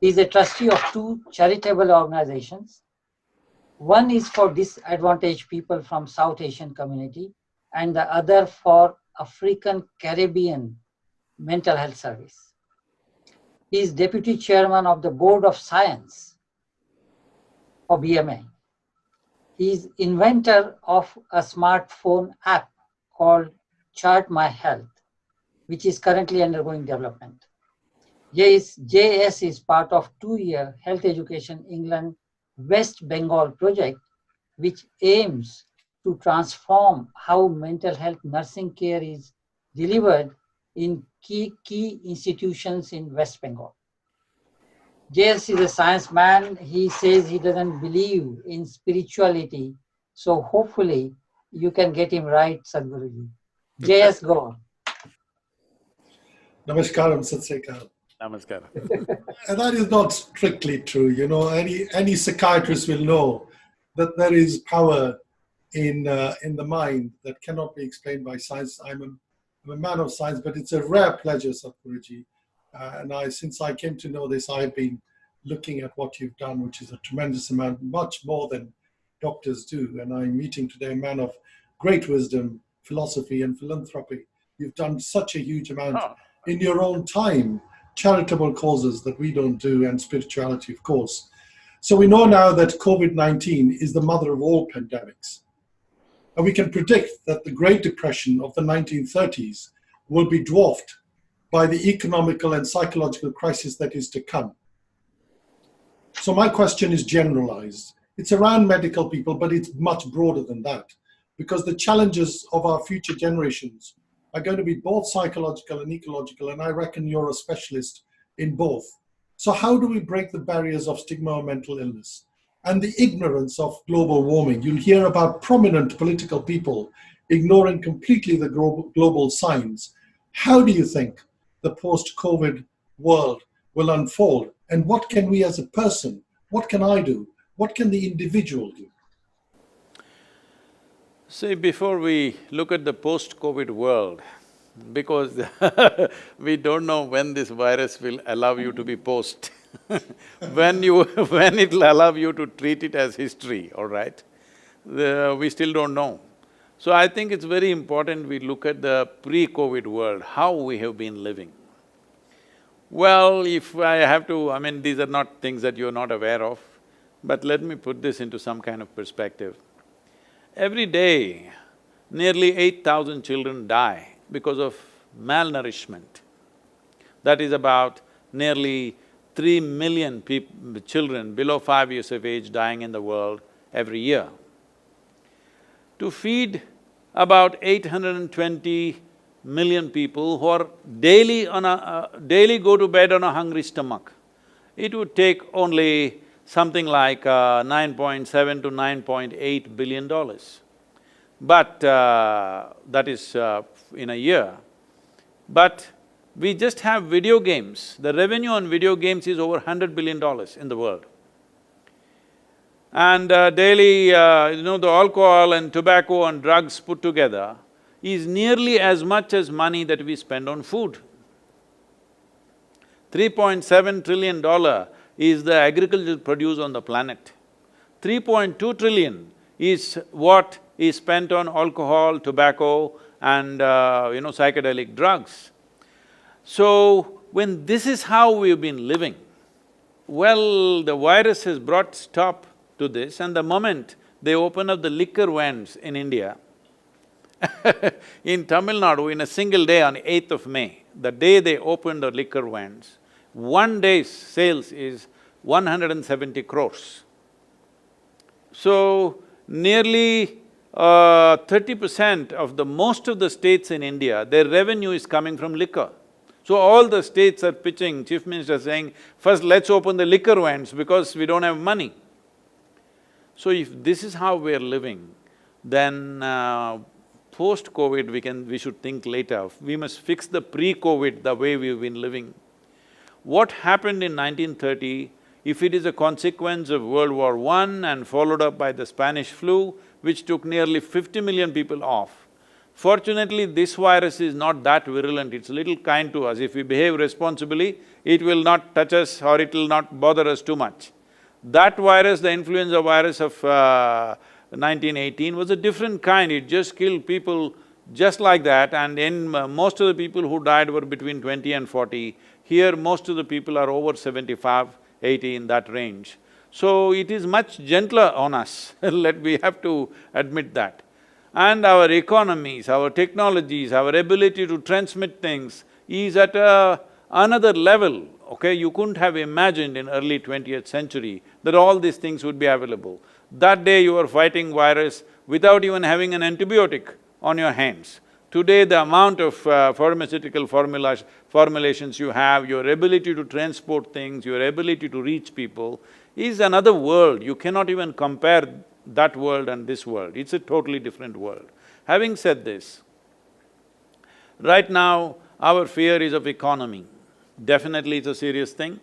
He is a trustee of two charitable organizations. One is for disadvantaged people from South Asian community, and the other for African Caribbean Mental Health Service. He is deputy chairman of the Board of Science for BMA. He is inventor of a smartphone app called Chart My Health, which is currently undergoing development. JS is part of two-year Health Education England West Bengal project, which aims to transform how mental health nursing care is delivered in key institutions in West Bengal. JS is a science man. He says he doesn't believe in spirituality. So hopefully you can get him right, Sadhguruji. JS, go on. Namaskaram, Satsrikal. Namaskaram. And that is not strictly true. You know, any psychiatrist will know that there is power in the mind that cannot be explained by science. I'm a man of science, but it's a rare pleasure, Sadhguruji. And since I came to know this, I've been looking at what you've done, which is a tremendous amount, much more than doctors do. And I'm meeting today a man of great wisdom, philosophy, and philanthropy. You've done such a huge amount in your own time, charitable causes that we don't do, and spirituality, of course. So we know now that COVID-19 is the mother of all pandemics. And we can predict that the Great Depression of the 1930s will be dwarfed by the economical and psychological crisis that is to come. So my question is generalized. It's around medical people, but it's much broader than that, because the challenges of our future generations are going to be both psychological and ecological, and I reckon you're a specialist in both. So how do we break the barriers of stigma or mental illness and the ignorance of global warming? You'll hear about prominent political people ignoring completely the global signs. How do you think the post-COVID world will unfold? And what can we as a person, what can I do? What can the individual do? See, before we look at the post-COVID world, because we don't know when this virus will allow you to be post when it'll allow you to treat it as history, all right? We still don't know. So I think it's very important we look at the pre-COVID world, how we have been living. Well, if I have to… I mean, these are not things that you're not aware of, but let me put this into some kind of perspective. Every day, nearly 8,000 children die because of malnourishment. That is about nearly 3 million children below 5 years of age dying in the world every year. To feed about 820 million people who are daily go to bed on a hungry stomach, it would take only something like 9.7 to 9.8 billion dollars. But that is in a year. But we just have video games. The revenue on video games is over $100 billion in the world. And daily, the alcohol and tobacco and drugs put together is nearly as much as money that we spend on food. $3.7 trillion is the agricultural produce on the planet. 3.2 trillion is what is spent on alcohol, tobacco and psychedelic drugs. So, when this is how we've been living, well, the virus has brought stop to this, and the moment they open up the liquor vans in India, in Tamil Nadu, in a single day on 8th of May, the day they opened the liquor vans, one day's sales is 170 crores. So, nearly 30% of most of the states in India, their revenue is coming from liquor. So all the states are pitching, Chief Minister saying, first let's open the liquor vans because we don't have money. So if this is how we're living, then post-COVID we should think later. We must fix the pre-COVID, the way we've been living. What happened in 1930, if it is a consequence of World War I and followed up by the Spanish flu, which took nearly 50 million people off, fortunately, this virus is not that virulent, it's a little kind to us. If we behave responsibly, it will not touch us or it will not bother us too much. That virus, the influenza virus of 1918 was a different kind, it just killed people just like that, and in most of the people who died were between 20 and 40. Here, most of the people are over 75, 80, in that range. So, it is much gentler on us we have to admit that. And our economies, our technologies, our ability to transmit things is at another level, okay? You couldn't have imagined in early 20th century that all these things would be available. That day you were fighting virus without even having an antibiotic on your hands. Today the amount of pharmaceutical formulations you have, your ability to transport things, your ability to reach people is another world. You cannot even compare that world and this world, it's a totally different world. Having said this, right now our fear is of economy. Definitely it's a serious thing.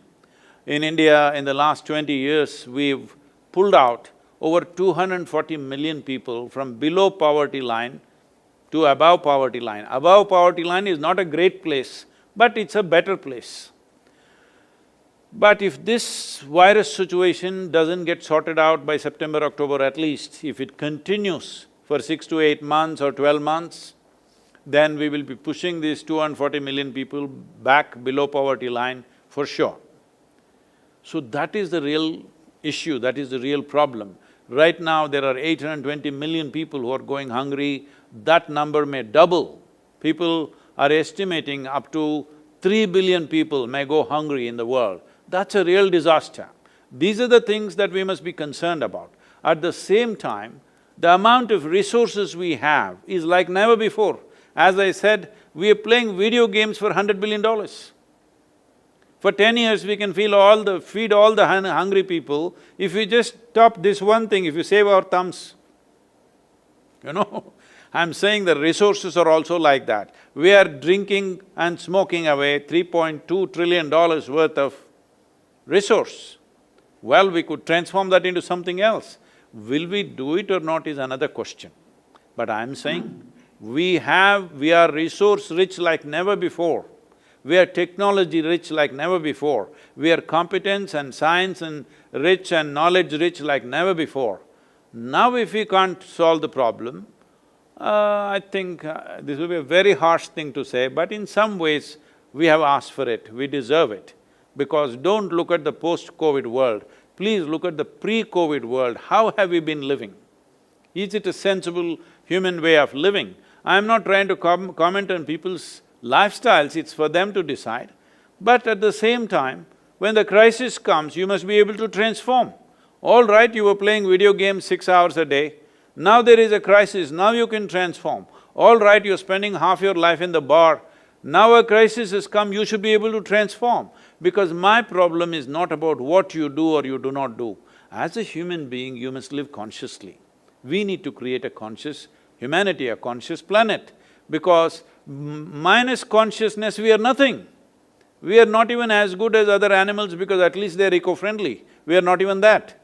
In India, in the last 20 years, we've pulled out over 240 million people from below poverty line to above poverty line. Above poverty line is not a great place, but it's a better place. But if this virus situation doesn't get sorted out by September, October at least, if it continues for 6 to 8 months or 12 months, then we will be pushing these 240 million people back below poverty line for sure. So that is the real issue, that is the real problem. Right now, there are 820 million people who are going hungry, that number may double. People are estimating up to 3 billion people may go hungry in the world. That's a real disaster. These are the things that we must be concerned about. At the same time, the amount of resources we have is like never before. As I said, we are playing video games for $100 billion. For 10 years, we can feed all the hungry people. If we just stop this one thing, if we save our thumbs, I'm saying the resources are also like that. We are drinking and smoking away $3.2 trillion worth of resource. Well, we could transform that into something else. Will we do it or not is another question. But I'm saying, we are resource-rich like never before. We are technology-rich like never before. We are competence and science and rich and knowledge-rich like never before. Now if we can't solve the problem, I think this will be a very harsh thing to say, but in some ways, We have asked for it, we deserve it. Because don't look at the post-COVID world, please look at the pre-COVID world. How have we been living? Is it a sensible human way of living? I'm not trying to comment on people's lifestyles, it's for them to decide. But at the same time, when the crisis comes, you must be able to transform. All right, you were playing video games 6 hours a day, now there is a crisis, now you can transform. All right, you're spending half your life in the bar, now a crisis has come, you should be able to transform. Because my problem is not about what you do or you do not do. As a human being, you must live consciously. We need to create a conscious humanity, a conscious planet, because minus consciousness, we are nothing. We are not even as good as other animals because at least they're eco-friendly. We are not even that.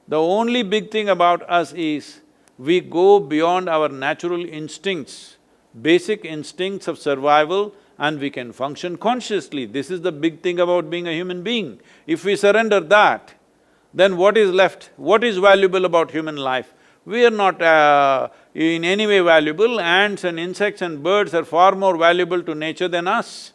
The only big thing about us is we go beyond our natural instincts, basic instincts of survival, and we can function consciously. This is the big thing about being a human being. If we surrender that, then what is left? What is valuable about human life? We are not in any way valuable. Ants and insects and birds are far more valuable to nature than us.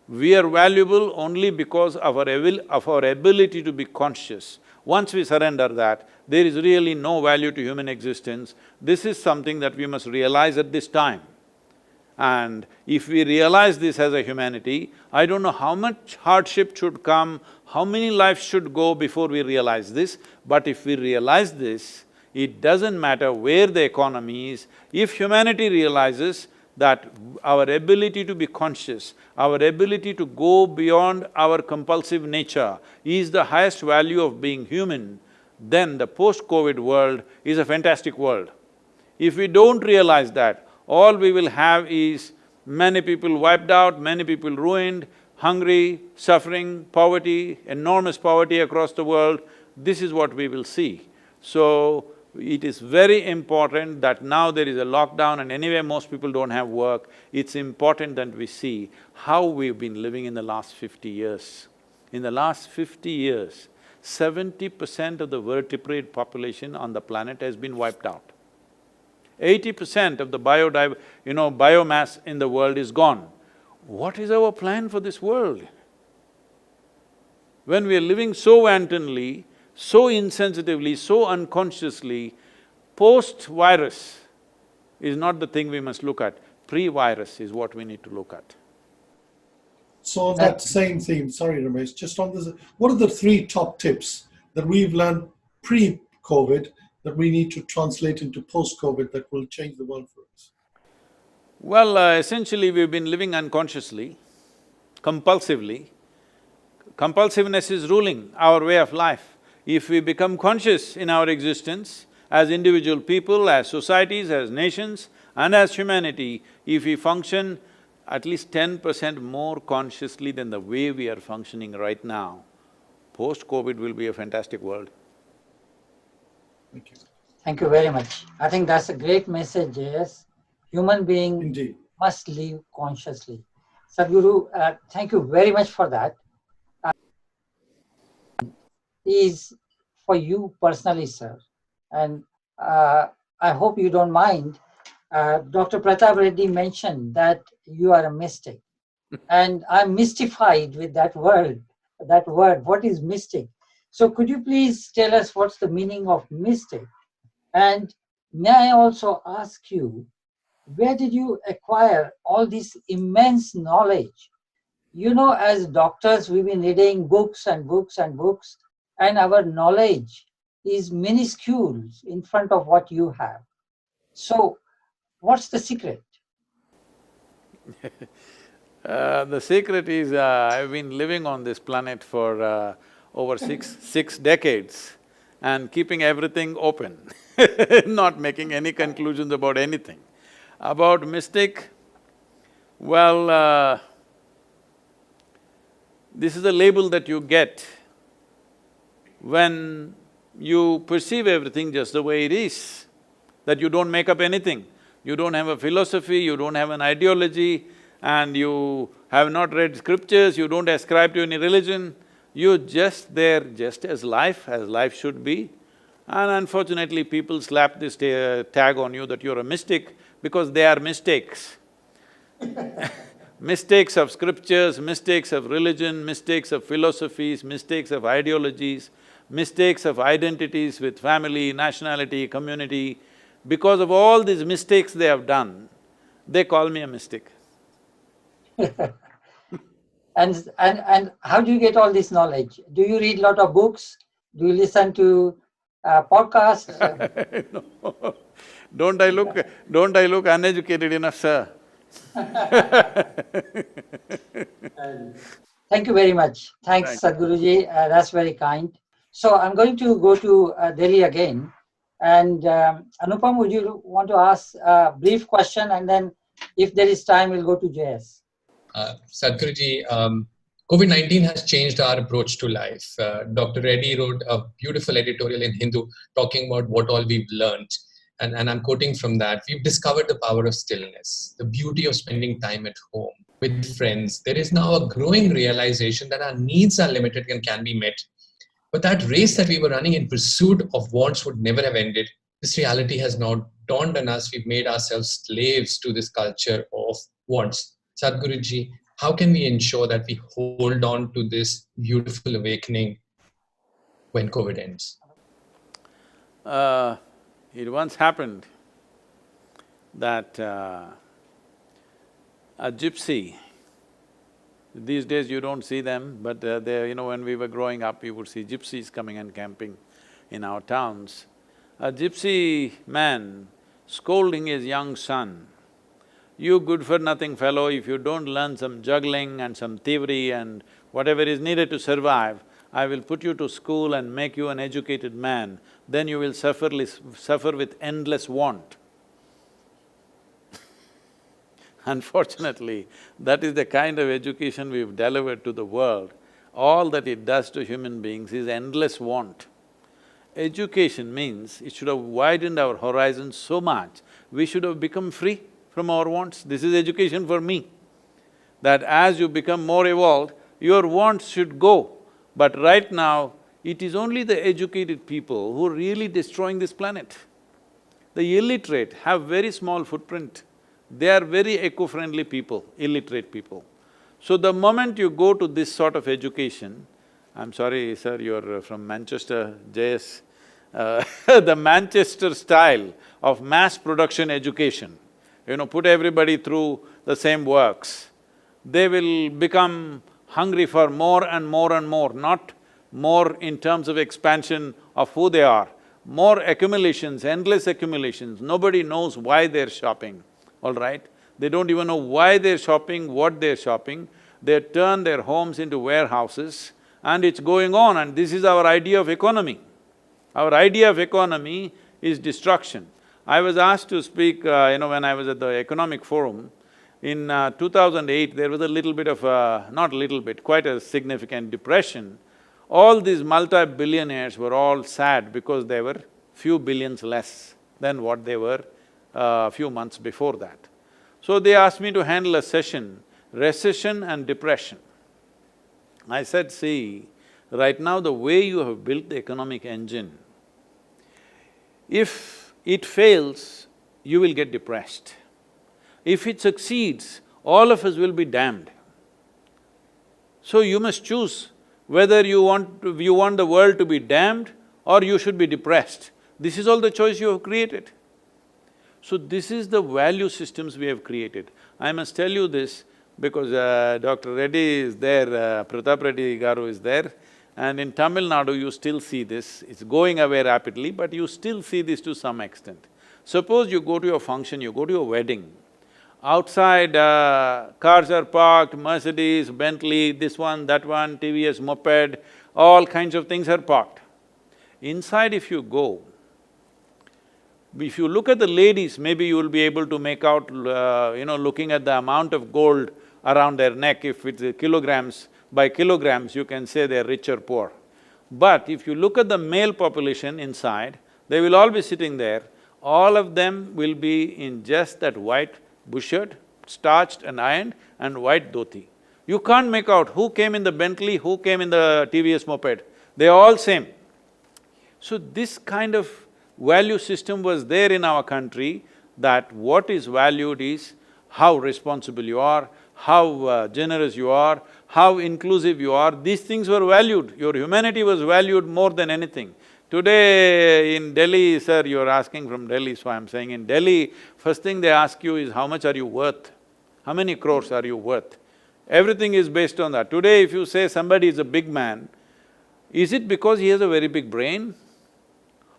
We are valuable only because of our ability to be conscious. Once we surrender that, there is really no value to human existence. This is something that we must realize at this time. And if we realize this as a humanity, I don't know how much hardship should come, how many lives should go before we realize this, but if we realize this, it doesn't matter where the economy is. If humanity realizes that our ability to be conscious, our ability to go beyond our compulsive nature is the highest value of being human, then the post-COVID world is a fantastic world. If we don't realize that, all we will have is many people wiped out, many people ruined, hungry, suffering, poverty, enormous poverty across the world. This is what we will see. So, it is very important that now there is a lockdown and anyway most people don't have work. It's important that we see how we've been living in the last 50 years. In the last 50 years, 70% of the vertebrate population on the planet has been wiped out. 80% of the biomass in the world is gone. What is our plan for this world? When we are living so wantonly, so insensitively, so unconsciously, post-virus is not the thing we must look at. Pre-virus is what we need to look at. So on that same theme, sorry Ramesh, just on this, what are the 3 top tips that we've learned pre-COVID that we need to translate into post-COVID that will change the world for us? Well, essentially we've been living unconsciously, compulsively. Compulsiveness is ruling our way of life. If we become conscious in our existence, as individual people, as societies, as nations, and as humanity, if we function at least 10% more consciously than the way we are functioning right now, post-COVID will be a fantastic world. Thank you. Thank you very much. I think that's a great message, yes. Human being Indeed must live consciously. Sadhguru, thank you very much for that. Is for you personally, sir. And I hope you don't mind. Dr. Pratap Reddy mentioned that you are a mystic. And I'm mystified with that word. What is mystic? So could you please tell us what's the meaning of mystic? And may I also ask you, where did you acquire all this immense knowledge? You know, as doctors, we've been reading books and books and books, and our knowledge is minuscule in front of what you have. So, what's the secret? The secret is, I've been living on this planet for over six decades and keeping everything open, not making any conclusions about anything. About mystic, well, this is a label that you get when you perceive everything just the way it is, that you don't make up anything. You don't have a philosophy, you don't have an ideology, and you have not read scriptures, you don't ascribe to any religion. You're just there, just as life should be. And unfortunately, people slap this tag on you that you're a mystic because they are mistakes. Mistakes of scriptures, mistakes of religion, mistakes of philosophies, mistakes of ideologies, mistakes of identities with family, nationality, community. Because of all these mistakes they have done, they call me a mystic. And how do you get all this knowledge? Do you read a lot of books? Do you listen to podcasts? No. Don't I look uneducated enough, sir? Thank you very much. Thanks, Sadhguruji. That's very kind. So I'm going to go to Delhi again. And Anupam, would you want to ask a brief question, and then if there is time, we'll go to JS. Sadhguruji, COVID-19 has changed our approach to life. Dr. Reddy wrote a beautiful editorial in Hindu talking about what all we've learned. And I'm quoting from that. We've discovered the power of stillness, the beauty of spending time at home with friends. There is now a growing realization that our needs are limited and can be met. But that race that we were running in pursuit of wants would never have ended. This reality has now dawned on us. We've made ourselves slaves to this culture of wants. Sadhguruji, how can we ensure that we hold on to this beautiful awakening when COVID ends? It once happened that a gypsy, these days you don't see them, but when we were growing up, you would see gypsies coming and camping in our towns. A gypsy man scolding his young son, "You good-for-nothing fellow, if you don't learn some juggling and some thievery and whatever is needed to survive, I will put you to school and make you an educated man, then you will suffer with endless want." Unfortunately, that is the kind of education we've delivered to the world. All that it does to human beings is endless want. Education means it should have widened our horizons so much, we should have become free from our wants. This is education for me, that as you become more evolved, your wants should go. But right now, it is only the educated people who are really destroying this planet. The illiterate have very small footprint. They are very eco-friendly people, illiterate people. So the moment you go to this sort of education, I'm sorry, sir, you're from Manchester, JS, the Manchester style of mass production education, put everybody through the same works, they will become hungry for more and more and more, not more in terms of expansion of who they are, more accumulations, endless accumulations. Nobody knows why they're shopping, all right? They don't even know why they're shopping, what they're shopping. They turn their homes into warehouses and it's going on, and this is our idea of economy. Our idea of economy is destruction. I was asked to speak, when I was at the Economic Forum, in 2008, there was a little bit of not a little bit, quite a significant depression. All these multi-billionaires were all sad because they were few billions less than what they were a few months before that. So they asked me to handle a session, recession and depression. I said, see, right now the way you have built the economic engine, if it fails, you will get depressed. If it succeeds, all of us will be damned. So you must choose whether you want the world to be damned or you should be depressed. This is all the choice you have created. So this is the value systems we have created. I must tell you this because Dr. Reddy is there, Pratap Reddy Garu is there, and in Tamil Nadu you still see this. It's going away rapidly, but you still see this to some extent. Suppose you go to a function, you go to a wedding, outside cars are parked, Mercedes, Bentley, this one, that one, TVS, moped, all kinds of things are parked. Inside if you go, if you look at the ladies, maybe you will be able to make out, looking at the amount of gold around their neck, if it's kilograms by kilograms, you can say they're rich or poor. But if you look at the male population inside, they will all be sitting there, all of them will be in just that white bush-shirt, starched and ironed, and white dhoti. You can't make out who came in the Bentley, who came in the TVS moped, they're all same. So this kind of value system was there in our country, that what is valued is how responsible you are, how generous you are, how inclusive you are, these things were valued. Your humanity was valued more than anything. Today in Delhi, sir, you're asking from Delhi, so I'm saying in Delhi, first thing they ask you is how much are you worth? How many crores are you worth? Everything is based on that. Today if you say somebody is a big man, is it because he has a very big brain?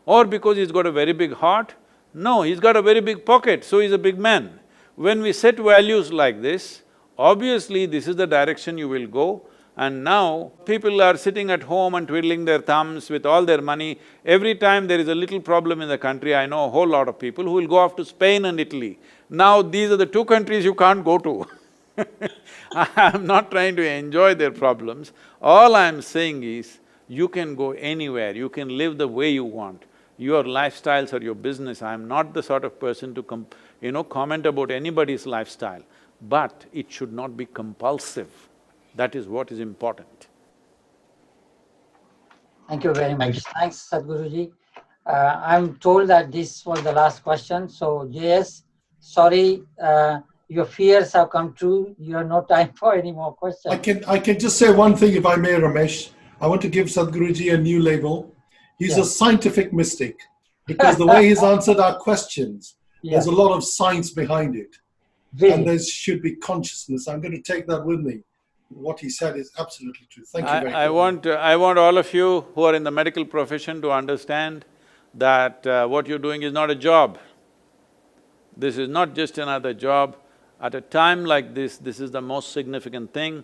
Or because he's got a very big heart? No, he's got a very big pocket, so he's a big man. When we set values like this, obviously this is the direction you will go. And now, people are sitting at home and twiddling their thumbs with all their money. Every time there is a little problem in the country, I know a whole lot of people who will go off to Spain and Italy. Now, these are the two countries you can't go to. I'm not trying to enjoy their problems. All I'm saying is, you can go anywhere, you can live the way you want. Your lifestyles are your business. I'm not the sort of person to comment about anybody's lifestyle. But it should not be compulsive. That is what is important. Thank you very much. Thanks, Sadhguruji. I'm told that this was the last question, so JS, sorry, your fears have come true. You have no time for any more questions. I can just say one thing, if I may, Ramesh. I want to give Sadhguruji a new label. He's a scientific mystic, because the way he's answered our questions, there's a lot of science behind it. Really? And there should be consciousness. I'm going to take that with me. What he said is absolutely true. Thank you very much. I want all of you who are in the medical profession to understand that what you're doing is not a job. This is not just another job. At a time like this is the most significant thing.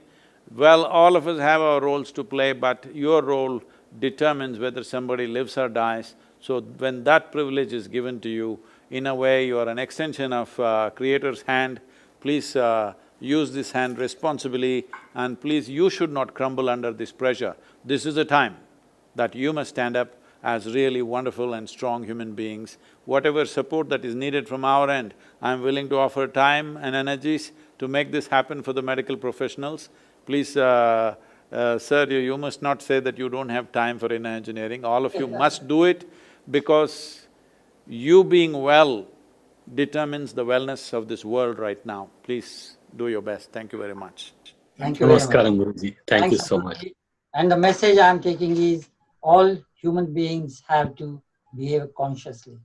Well, all of us have our roles to play, but your role determines whether somebody lives or dies. So when that privilege is given to you, in a way you are an extension of Creator's hand. Please use this hand responsibly, and please, you should not crumble under this pressure. This is the time that you must stand up as really wonderful and strong human beings. Whatever support that is needed from our end, I'm willing to offer time and energies to make this happen for the medical professionals. Please, sir, you must not say that you don't have time for inner engineering. All of you must do it, because you being well determines the wellness of this world right now. Please do your best. Thank you very much. Thank you very much. Namaskaram, Guruji. Thank you so much. And the message I'm taking is, all human beings have to behave consciously.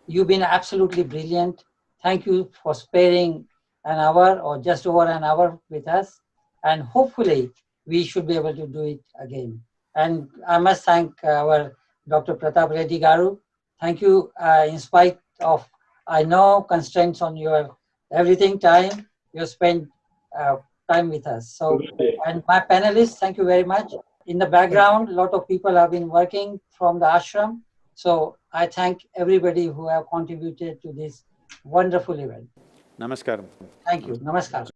You've been absolutely brilliant. Thank you for sparing an hour or just over an hour with us. And hopefully, we should be able to do it again. And I must thank our Dr. Pratap Reddy Garu. Thank you, in spite of, I know, constraints on your everything time, you spent time with us. So, and my panelists, thank you very much. In the background, a lot of people have been working from the ashram. So I thank everybody who have contributed to this wonderful event. Namaskaram. Thank you. Namaskaram.